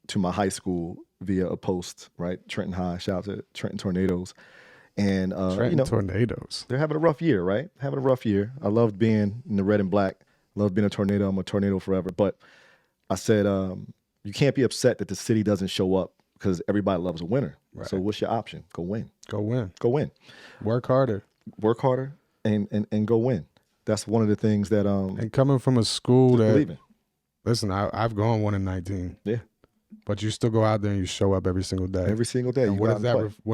to my high school via a post, right? Trenton High, shout out to Trenton Tornadoes. And
Trenton Tornadoes.
They're having a rough year, right? Having a rough year. I loved being in the red and black. Loved being a tornado. I'm a tornado forever. But I said, you can't be upset that the city doesn't show up because everybody loves a winner. Right. So what's your option? Go win.
Go win.
Go win.
Work harder.
Work harder and go win. That's one of the things that
and coming from a school that
believing.
Listen, I've gone 1-19.
Yeah.
But you still go out there and you show up every single day.
Every single day.
And what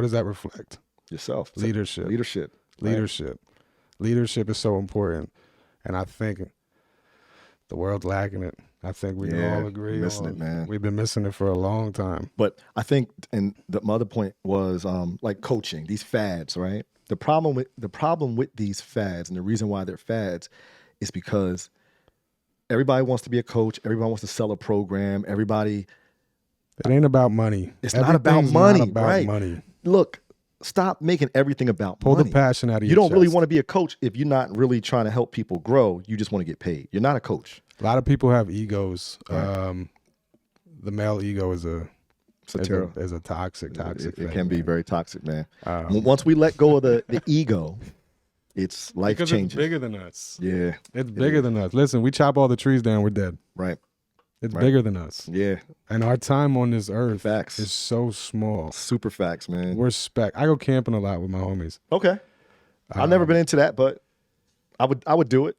does that reflect?
Yourself.
Leadership.
Leadership.
Leadership. Right. Leadership is so important. And I think the world's lacking it. I think we can all agree.
Missing it, man.
We've been missing it for a long time.
But I think, and my other point was like coaching, these fads, right? The problem with these fads, and the reason why they're fads, is because everybody wants to be a coach. Everybody wants to sell a program. Everybody.
It ain't about money.
It's not about money,
not about
right?
money.
Look, stop making everything about
money. Pull the passion out of your chest.
You don't really want to be a coach if you're not really trying to help people grow. You just want to get paid. You're not a coach.
A lot of people have egos. Right. The male ego is a toxic
thing. It can
man.
be very toxic, man. Once we let go of the ego, it's life
because
changing.
It's bigger than us.
Yeah.
It's bigger than us. Listen, we chop all the trees down, we're dead.
Right.
It's bigger than us.
Yeah.
And our time on this earth
facts.
is so small.
Super facts, man.
I go camping a lot with my homies.
Okay. I've never been into that, but I would do it.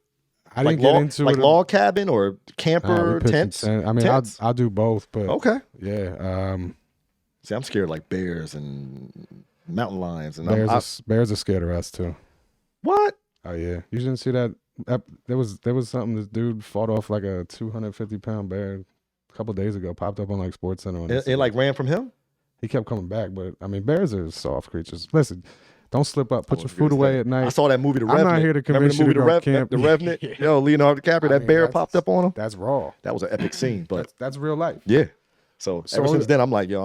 I didn't get into
like
it.
log cabin or camper tents.
I mean, I'll do both, but
okay.
Yeah.
See, I'm scared like bears and mountain lions, and
bears are scared of us too.
What?
Oh yeah, you didn't see that? There was something. This dude fought off like a 250-pound bear a couple days ago. Popped up on like Sports Center.
It like ran from him.
He kept coming back, but I mean, bears are soft creatures. Listen. Don't slip up. Put your food away at night.
I saw that movie, The Revenant.
I'm not here to convince you to go camp.
The Revenant. Yeah. Yo, Leonardo DiCaprio, that bear popped up on him.
That's raw.
That was an epic scene, but
that's real life.
Yeah. So ever since then, I'm like, yo,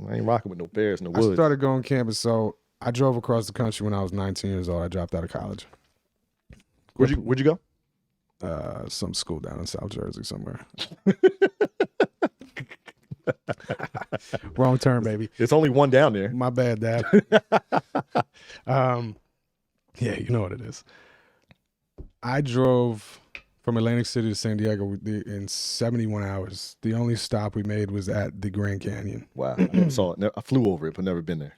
I ain't rocking with no bears in the woods.
I started going camping, so I drove across the country when I was 19 years old. I dropped out of college.
Where'd you go?
Some school down in South Jersey somewhere. Wrong turn, baby.
It's only one down there.
My bad, Dad. Yeah, you know what it is. I drove from Atlantic City to San Diego in 71 hours. The only stop we made was at the Grand Canyon.
Wow. I never saw it. I flew over it, but never been there.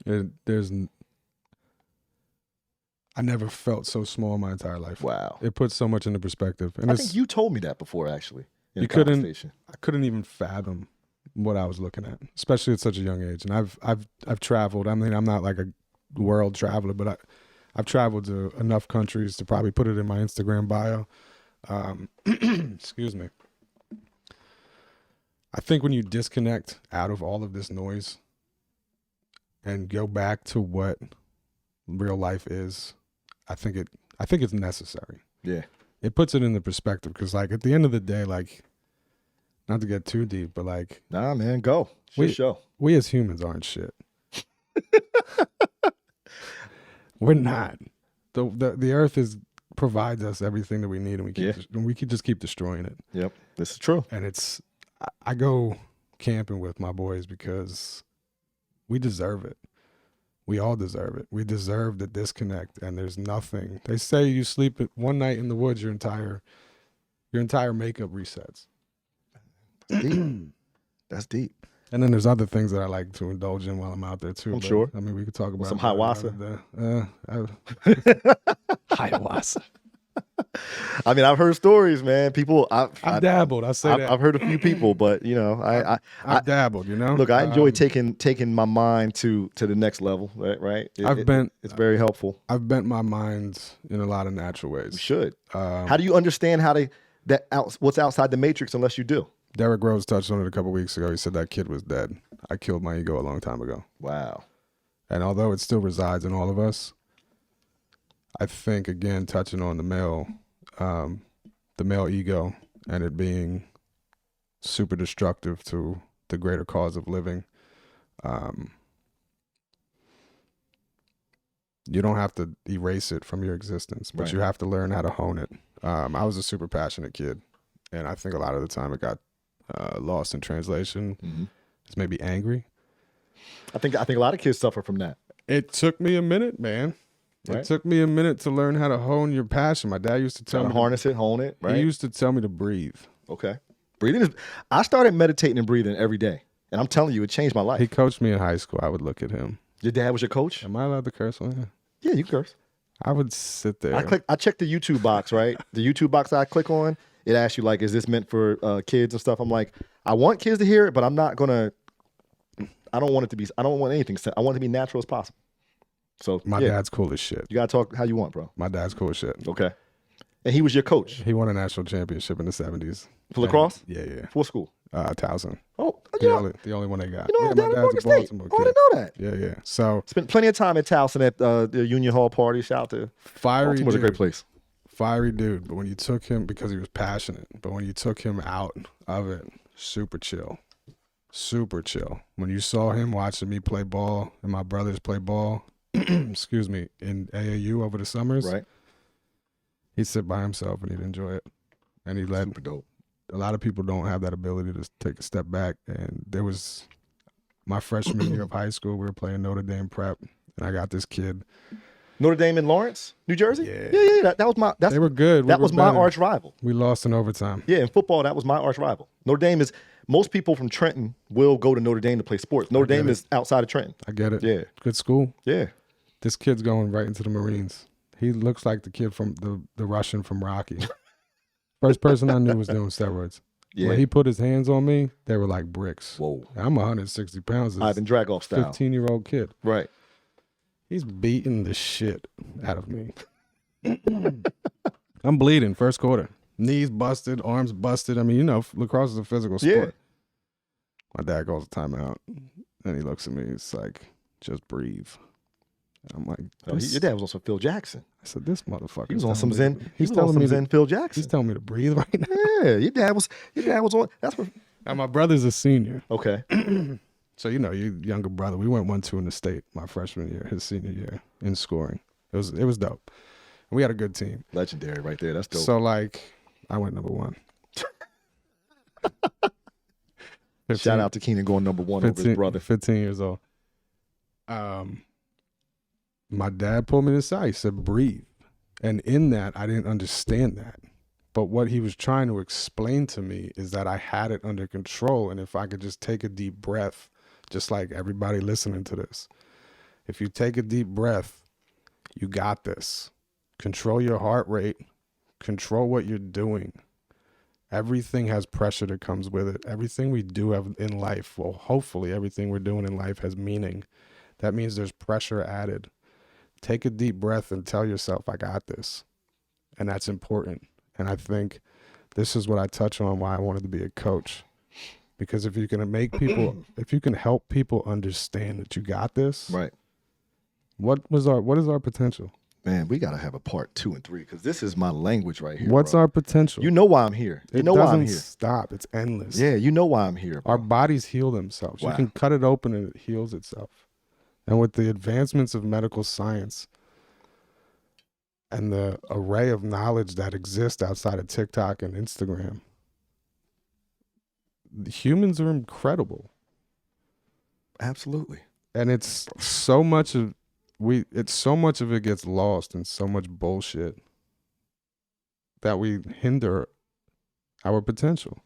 I never felt so small in my entire life.
Wow.
It puts so much into perspective. And
I think you told me that before, actually.
I couldn't even fathom what I was looking at, especially at such a young age. And I've traveled. I mean, I'm not like a world traveler, but I've traveled to enough countries to probably put it in my Instagram bio. Excuse me. I think when you disconnect out of all of this noise and go back to what real life is, I think it's necessary.
Yeah.
It puts it into perspective because, like, at the end of the day, like, not to get too deep, but like,
nah, man, go. Show.
We as humans aren't shit. We're not. The earth provides us everything that we need, and we can just keep destroying it.
Yep, this is true.
And I go camping with my boys because we deserve it. We all deserve it. We deserve the disconnect, and there's nothing. They say you sleep one night in the woods, your entire makeup resets.
That's deep. That's deep.
And then there's other things that I like to indulge in while I'm out there too.
I'm sure.
I mean, we could talk about
some ayahuasca.
Ayahuasca.
I mean, I've heard stories, man. People,
I've dabbled. I say that.
I've heard a few people, but you know,
I've dabbled. You know,
look, I enjoy taking my mind to the next level. Right. It's very helpful.
I've bent my mind in a lot of natural ways.
You should. How do you understand what's outside the matrix unless you do?
Derrick Rose touched on it a couple weeks ago. He said that kid was dead. I killed my ego a long time ago.
Wow.
And although it still resides in all of us, I think, again, touching on the male ego and it being super destructive to the greater cause of living, you don't have to erase it from your existence, but you have to learn how to hone it. I was a super passionate kid, and I think a lot of the time it got lost in translation.
Mm-hmm.
It's maybe angry.
I think a lot of kids suffer from that.
It took me a minute, man. It took me a minute to learn how to hone your passion. My dad used to tell me
harness it, hone it. Right.
He used to tell me to breathe.
Okay. I started meditating and breathing every day, and I'm telling you, it changed my life.
He coached me in high school. I would look at him.
Your dad was your coach?
Am I allowed to curse on here?
Yeah, you curse.
I would sit there.
I checked the YouTube box, right? The YouTube box I click on, it asks you, like, is this meant for kids and stuff? I'm like, I want kids to hear it, but I'm not going to, I don't want anything. I want it to be natural as possible. So
my dad's cool as shit.
You got to talk how you want, bro.
My dad's cool as shit.
Okay. And he was your coach?
He won a national championship in the 70s.
For lacrosse?
Yeah.
For what school?
Towson.
Oh,
the only one they got.
You know,
my dad's a Baltimore kid.
I didn't know that.
Yeah. So
spent plenty of time at Towson at the Union Hall party. Shout out to Baltimore's a great place.
Fiery dude, but when you took him, because he was passionate, but when you took him out of it, super chill. When you saw him watching me play ball and my brothers play ball, excuse me, in AAU over the summers,
right?
He'd sit by himself and he'd enjoy it. And he let
super dope.
A lot of people don't have that ability to take a step back. And there was my freshman year of high school, we were playing Notre Dame prep, and I got this kid.
Notre Dame in Lawrence, New Jersey?
Yeah.
That was my.
They were good.
That was my arch rival.
We lost in overtime.
Yeah, in football, that was my arch rival. Notre Dame is, most people from Trenton will go to Notre Dame to play sports. Notre Dame is outside of Trenton.
I get it.
Yeah.
Good school.
Yeah.
This kid's going right into the Marines. He looks like the kid from the Russian from Rocky. First person I knew was doing steroids. Yeah. When he put his hands on me, they were like bricks.
Whoa.
I'm 160 pounds.
Ivan Dragoff style.
15-year-old kid.
Right.
He's beating the shit out of me. I'm bleeding first quarter. Knees busted, arms busted. I mean, you know, lacrosse is a physical sport.
Yeah.
My dad calls a timeout, and he looks at me. He's like, just breathe. And I'm like,
your dad was also Phil Jackson.
I said, this motherfucker.
He was on some Zen. He's telling me Zen Phil Jackson.
He's telling me to breathe right now.
Yeah, your dad was on. That's what.
And my brother's a senior.
Okay.
So, you know, your younger brother, we went 1-2 in the state my freshman year, his senior year in scoring. It was dope. And we had a good team.
Legendary right there. That's dope.
So, like, I went number 1.
Shout out to Keenan going number 1 over his brother.
15 years old. My dad pulled me to the side. He said, breathe. And in that, I didn't understand that. But what he was trying to explain to me is that I had it under control. And if I could just take a deep breath, just like everybody listening to this, if you take a deep breath, you got this. Control your heart rate. Control what you're doing. Everything has pressure that comes with it. Everything we do in life, well, hopefully everything we're doing in life has meaning. That means there's pressure added. Take a deep breath and tell yourself, I got this. And that's important. And I think this is what I touch on why I wanted to be a coach. Because if you can if you can help people understand that you got this,
right?
What is our potential?
Man, we gotta have a part 2 and 3 because this is my language right here.
What's our potential?
You know why I'm here. You know why I'm here.
Stop. It's endless.
Yeah, you know why I'm here. Bro.
Our bodies heal themselves. Wow. You can cut it open and it heals itself. And with the advancements of medical science and the array of knowledge that exists outside of TikTok and Instagram, the humans are incredible.
Absolutely.
And it's so much of it gets lost in so much bullshit that we hinder our potential.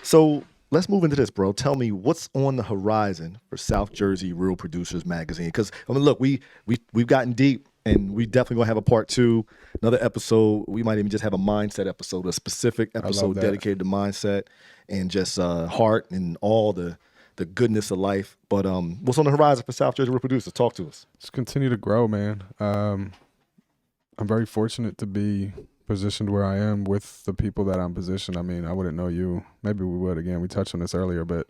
So let's move into this, bro. Tell me what's on the horizon for South Jersey Real Producers Magazine. Because I mean, look, we've gotten deep, and we definitely gonna have a part 2, another episode. We might even just have a mindset episode, a specific episode dedicated to mindset and just heart and all the goodness of life. But what's on the horizon for South Jersey Real Producers? Talk to us.
Just continue to grow, man. I'm very fortunate to be positioned where I am with the people that I'm positioned. I mean, I wouldn't know you. Maybe we would. Again, we touched on this earlier, but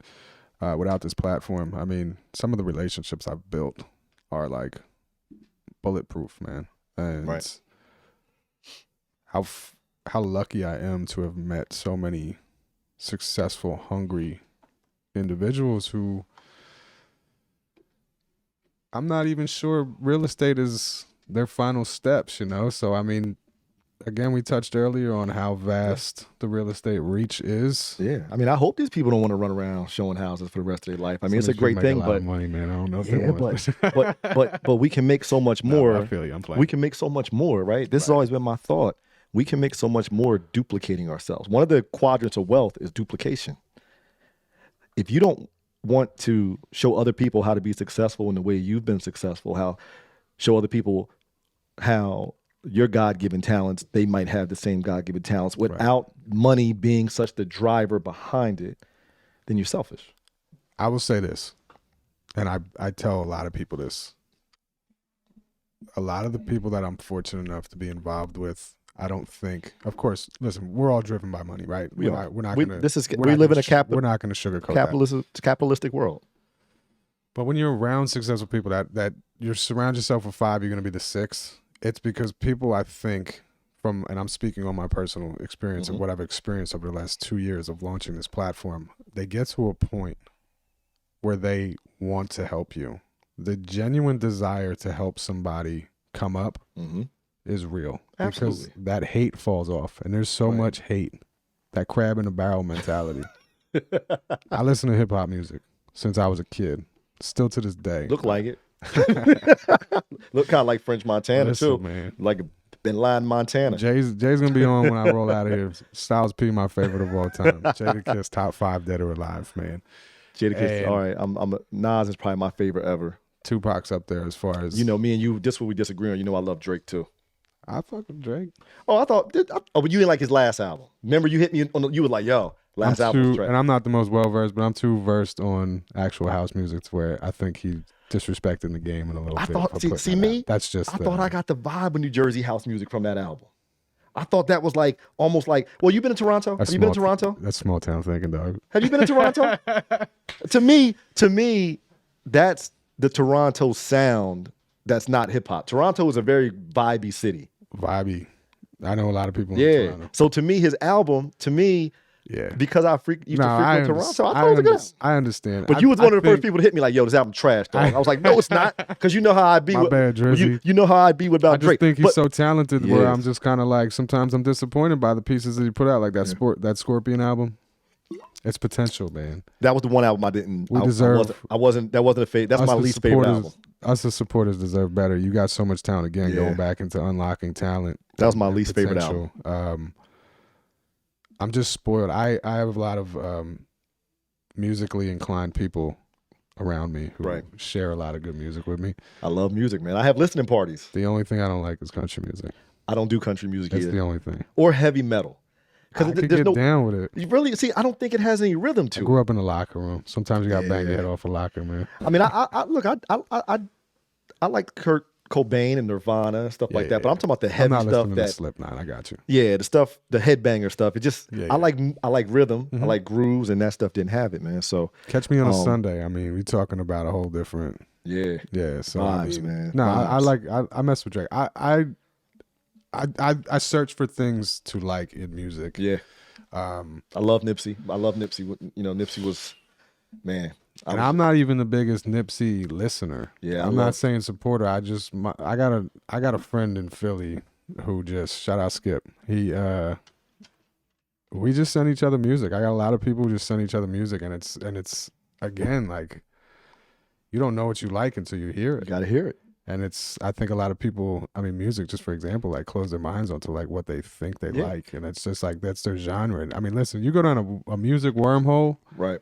without this platform, I mean, some of the relationships I've built are like bulletproof, man. And
right.
How lucky I am to have met so many successful, hungry individuals who I'm not even sure real estate is their final steps, you know? So, I mean, again, we touched earlier on how vast the real estate reach is.
Yeah. I mean, I hope these people don't want to run around showing houses for the rest of their life. I mean, it's a great thing, but
money, man. I don't know if they
want. but we can make so much more.
No, I feel you. I'm playing.
We can make so much more, right? This has always been my thought. We can make so much more duplicating ourselves. One of the quadrants of wealth is duplication. If you don't want to show other people how to be successful in the way you've been successful, show other people how your God-given talents, they might have the same God-given talents without money being such the driver behind it, then you're selfish.
I will say this, and I tell a lot of people this. A lot of the people that I'm fortunate enough to be involved with, I don't think, of course, listen, we're all driven by money, right?
We live in a capitalistic world.
But when you're around successful people that you surround yourself with 5, you're going to be the 6th. It's because people, I think, and I'm speaking on my personal experience of what I've experienced over the last 2 years of launching this platform, they get to a point where they want to help you. The genuine desire to help somebody come up is real.
Absolutely.
Because that hate falls off. And there's so much hate, that crab in the barrel mentality. I listen to hip hop music since I was a kid, still to this day.
Look like it. Look kind of like French Montana, too.
Man.
Like Bin Laden, Montana.
Jay's gonna be on when I roll out of here. Styles P, my favorite of all time. Jadakiss, top 5 dead or alive, man.
Jadakiss, all right. Nas is probably my favorite ever.
Tupac's up there as far as,
you know, me and you. This is what we disagree on. You know, I love Drake too.
I fuck with Drake.
Oh, but you didn't like his last album. Remember, you hit me on. You were like, "Yo, last album was trash."
And I'm not the most well versed, but I'm too versed on actual house music to where I think he disrespecting the game in a little bit. That's just.
I thought I got the vibe of New Jersey house music from that album. I thought that was like almost like. Well, you been in Toronto? Have you been in Toronto?
That's small town thinking, dog.
Have you been in Toronto? To me, that's the Toronto sound. That's not hip hop. Toronto is a very vibey city.
Vibey. I know a lot of people in Toronto.
So to me, his album, because I used to frequent Toronto, I thought it was a good album.
I understand.
But you was one of the first people to hit me like, "Yo, this album trash, dog." I was like, "No, it's not," because you know how I'd be. You know how I'd be about Drake.
I just think he's so talented where I'm just kind of like, sometimes I'm disappointed by the pieces that he put out, like that Scorpion album. It's potential, man.
That was the one album I didn't.
We
I
deserve.
wasn't. That wasn't a favorite. That's
Us,
my
the
least favorite
supporters-
album.
Us as supporters deserve better. You got so much talent again.
Yeah.
Going back into unlocking talent.
That was my
and
least favorite
potential. I'm just spoiled. I have a lot of musically inclined people around me who
Right.
share a lot of good music with me.
I love music, man. I have listening parties.
The only thing I don't like is country music.
I don't do country music
That's
either,
the only thing.
or heavy metal,
I
because
could
there's
get
no.
down with it.
You really see. I don't think it has any rhythm
I
to it.
grew up in the locker room. Sometimes you got to bang your
Yeah.
head off a locker, man.
I mean, I look. I like Kurt Cobain and Nirvana and stuff like
Yeah,
that. But I'm talking about the
I'm
heavy
not
stuff
listening to
that.
Slipknot. I got you.
Yeah, the stuff, the headbanger stuff. It just.
Yeah,
I
yeah.
like rhythm. I
Mhm.
like grooves, and that stuff didn't have it, man. So
Catch me on a
Um,
Sunday. I mean, we talking about a whole different.
yeah,
Yeah. So
vibes,
I mean,
man.
No, I
Vibes.
I mess with Drake. I search for things to like in music.
Yeah,
Um,
I love Nipsey. I love Nipsey. You know, Nipsey was, man.
and I'm not even the biggest Nipsey listener.
Yeah, I
I'm
love-
not saying supporter. I got a friend in Philly who just shout out Skip. We just send each other music. I got a lot of people who just send each other music, and it's again like you don't know what you like until you hear
You
it.
got to hear it.
And I think a lot of people, I mean, music, just for example, like close their minds onto like what they think they
Yeah.
like. And it's just like, that's their genre. I mean, listen, you go down a music wormhole.
Right.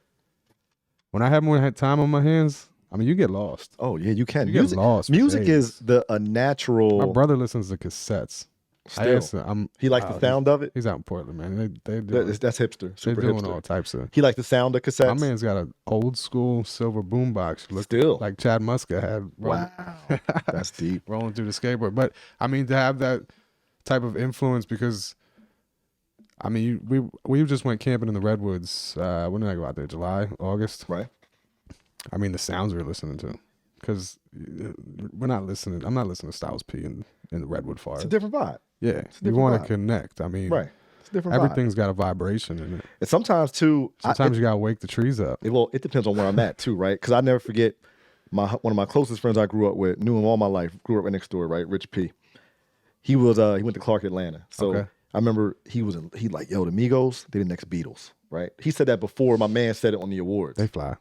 When I have more time on my hands, I mean, you get lost.
Oh yeah, you can.
You get lost. for
Music
days.
is a natural.
My brother listens to cassettes.
Still, he likes the sound of it.
He's out in Portland, man. They do.
That's hipster.
They're
Super
doing all
hipster.
types of.
He likes the sound of cassettes.
My man's got an old school silver boombox. Look
Still.
like Chad Muska had.
Wow, that's deep.
Rolling through the skateboard. But I mean, to have that type of influence, because I mean, we just went camping in the Redwoods. When did I go out there? July, August.
Right.
I mean, the sounds we're listening to, because we're not listening. I'm not listening to Styles P in the Redwood
It's
forest.
a different vibe.
Yeah,
a
you
different
want
vibe.
to connect. I mean,
Right. It's a different vibe.
everything's got a vibration in it.
And sometimes too.
Sometimes you gotta wake the trees up.
It depends on where I'm at too, right? Because I never forget one of my closest friends I grew up with, knew him all my life, grew up right next door, right? Rich P. He went to Clark, Atlanta. So
Okay.
I remember he like, yo, the Migos, they the next Beatles, right? He said that before my man said it on the awards.
They fly.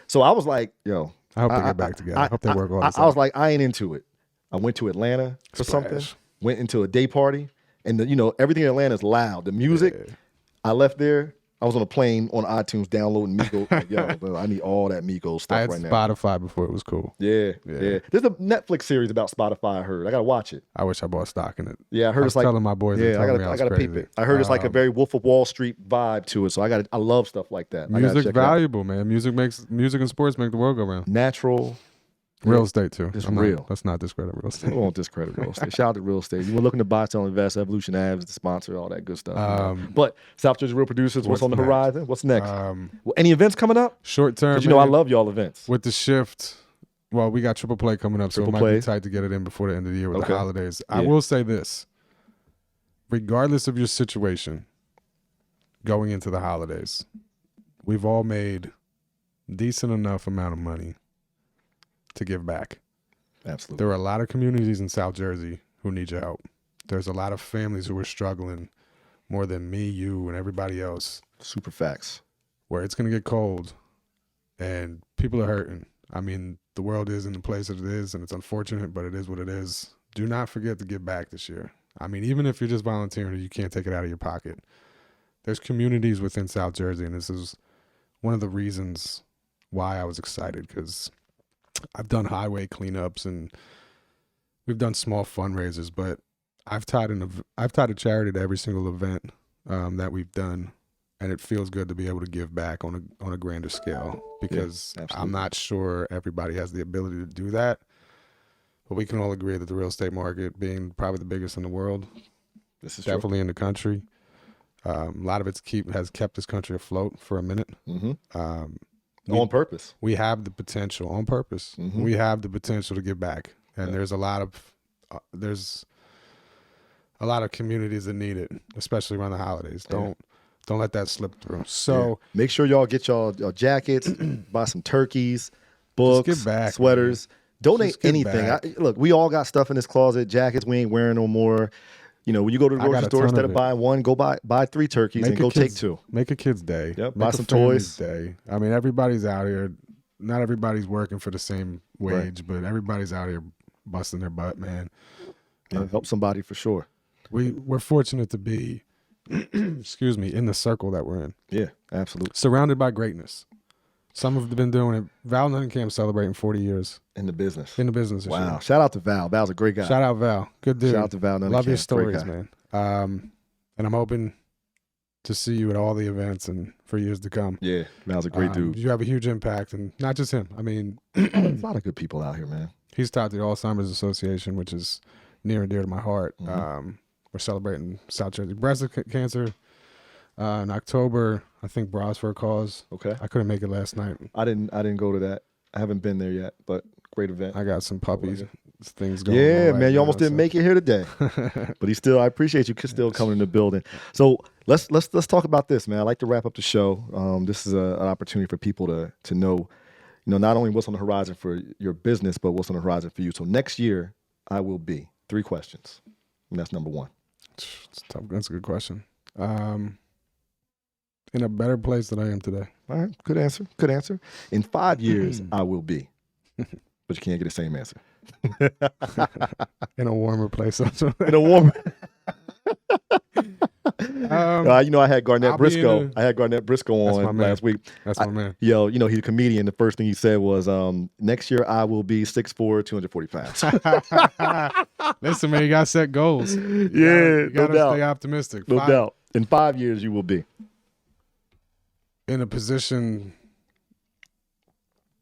So I was like, yo,
I hope they get back together. I hope they work all this
I was
out.
like, I ain't into it. I went to Atlanta for something,
Splash.
went into a day party, and everything in Atlanta is loud. The music,
Yeah.
I left there. I was on a plane on iTunes downloading Migos. Like, yo, bro, I need all that Migos stuff
I had
right now.
Spotify before it was cool.
Yeah,
Yeah.
yeah. There's a Netflix series about Spotify. I heard. I gotta watch it.
I wish I bought stock in it.
Yeah, I heard
I
it's
was
like.
telling my boys.
Yeah, I
I
gotta peep it. I heard it's like a very Wolf of Wall Street vibe to it. So I love stuff like that. I gotta
Music's
check it out.
valuable, man. Music and sports make the world go round.
Natural.
Real estate too.
It's
I'm not-
real.
Let's not discredit real
We
estate.
won't discredit real estate. Shout out to real estate. You were looking to buy, sell, invest. Evolution Abs, the sponsor, all that good stuff. But South Jersey Real Producers, what's
what's
on the
next?
horizon? What's next? Well, any events coming up?
Short term.
Because I
man,
love y'all events.
with the shift. Well, we got triple play coming up, so
Triple
it might
play.
be tight to get it in before the end of the year with
Okay.
the holidays. I
Yeah.
will say this: regardless of your situation, going into the holidays, we've all made decent enough amount of money to give back.
Absolutely.
There are a lot of communities in South Jersey who need your help. There's a lot of families who are struggling more than me, you, and everybody else,
Super facts.
where it's going to get cold and people are hurting. I mean, the world is in the place that it is, and it's unfortunate, but it is what it is. Do not forget to give back this year. I mean, even if you're just volunteering and you can't take it out of your pocket, there's communities within South Jersey, and this is one of the reasons why I was excited, because I've done highway cleanups and we've done small fundraisers, but I've tied a charity to every single event that we've done, and it feels good to be able to give back on a grander scale, because
absolutely.
I'm not sure everybody has the ability to do that. But we can all agree that the real estate market, being probably the biggest in the world,
This is
definitely in the country, a lot of it's has kept this country afloat for a minute.
true.
Um,
On purpose.
we have the potential on purpose.
Mhm.
We have the potential to give back, and
Yeah.
there's a lot of communities that need it, especially around the holidays.
Yeah.
Don't let that slip through. So
Yeah. Make sure y'all get y'all jackets, buy some turkeys, books,
give back,
sweaters. Donate
Just give
anything.
back.
Look, we all got stuff in this closet. Jackets we ain't wearing no more. when you go to the
I got
grocery
a
store,
ton
instead
of
of
it.
buying one, go buy 3 turkeys and go take 2.
Make a kid's day.
Yep,
Make
buy
a
some
family's
toys.
day. I mean, everybody's out here. Not everybody's working for the same wage, but everybody's out here busting their butt, man.
Yeah, help somebody for sure.
We're fortunate to be, excuse me, in the circle that we're in.
Yeah, absolutely.
Surrounded by greatness. Some have been doing it. Val Nunningham celebrating 40 years
In the business.
in the business. this
Wow.
year.
Shout out to Val. Val's a great guy.
Shout out Val. Good dude.
Shout out to Val Nunningham.
Love your
Great
stories,
guy.
man. And I'm hoping to see you at all the events and for years to come.
Yeah, Val's a great dude.
You have a huge impact, and not just him. I mean,
There's a lot of good people out here, man.
he's taught the Alzheimer's Association, which is near and dear to my heart.
Mhm.
We're celebrating South Jersey breast cancer in October. I think Bras for a Cause.
Okay.
I couldn't make it last night.
I didn't go to that. I haven't been there yet, but great event.
I got some puppies, things going.
Yeah,
on right
man, you
now,
almost didn't make it here today, but I appreciate you still coming in the building. So let's talk about this, man. I like to wrap up the show. This is an opportunity for people to know, not only what's on the horizon for your business, but what's on the horizon for you. So next year, I will be 3 questions, and that's number 1.
That's a good question. In a better place than I am today.
All right, good answer. Good answer. In 5 years, I will be, but you can't get the same answer.
In a warmer place.
In a warm. I had Garnett
I'll be
Briscoe. I had Garnett Briscoe
That's my
on
man.
last week.
That's my man.
He's a comedian. The first thing he said was, next year I will be 6'4", 240 pounds.
Listen, man, you got to set goals. You
no
gotta
doubt.
stay optimistic.
No doubt. In 5 years, you will be.
In a position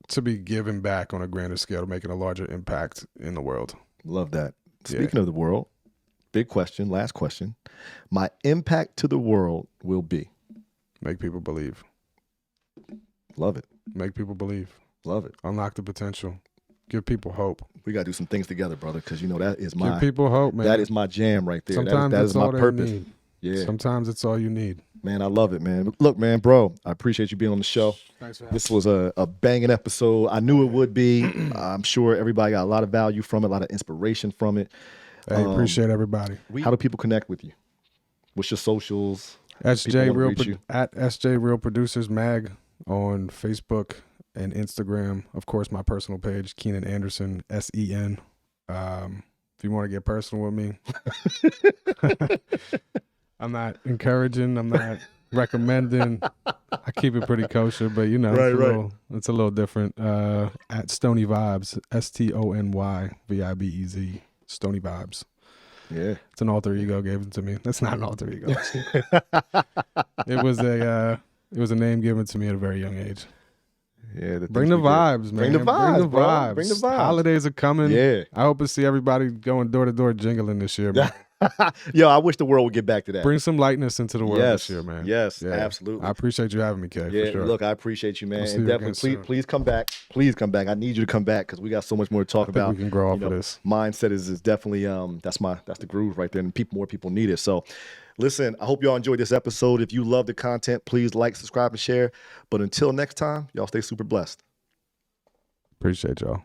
to be giving back on a grander scale, making a larger impact in the world.
Love that.
Yeah.
Speaking of the world, big question, last question. My impact to the world will be.
Make people believe.
Love it.
Make people believe.
Love it.
Unlock the potential. Give people hope.
We got to do some things together, brother, because that is
Give people hope, man.
that is my jam right there.
Sometimes
that
that's
is my
all they
purpose.
need.
Yeah.
Sometimes it's all you need.
Man, I love it, man. Look, man, bro, I appreciate you being on the show.
Thanks for having
This was a banging episode. I knew it would be. I'm sure everybody got a lot of value from it, a lot of inspiration from it.
Hey, appreciate everybody.
How do people connect with you? What's your socials?
SJ
People wanna
Real
reach you.
at SJ Real Producers Mag on Facebook and Instagram. Of course, my personal page, Keenan Andersen, SEN. If you want to get personal with me, I'm not encouraging. I'm not recommending. I keep it pretty kosher, but it's a little different. At Stony Vibez, STONY Stony Vibez.
Yeah.
It's an alter ego gave it to me. That's not an alter ego. It was a name given to me at a very young age.
Yeah.
Bring the vibes, man.
Bring the vibes, bro.
vibes.
Bring the vibes.
Holidays are coming.
Yeah.
I hope to see everybody going door to door jingling this year, man.
Yo, I wish the world would get back to that.
Bring some lightness into the world this year, man.
Yes,
Yeah.
absolutely.
I appreciate you having me, Kay.
Yeah,
for sure.
look, I appreciate you, man.
We'll see
And
you again
definitely,
soon.
please come back. Please come back. I need you to come back because we got so much more to talk
I think
about.
we can grow off of this.
Mindset is definitely that's the groove right there, and more people need it. So, listen, I hope y'all enjoyed this episode. If you love the content, please like, subscribe, and share. But until next time, y'all stay super blessed.
Appreciate y'all.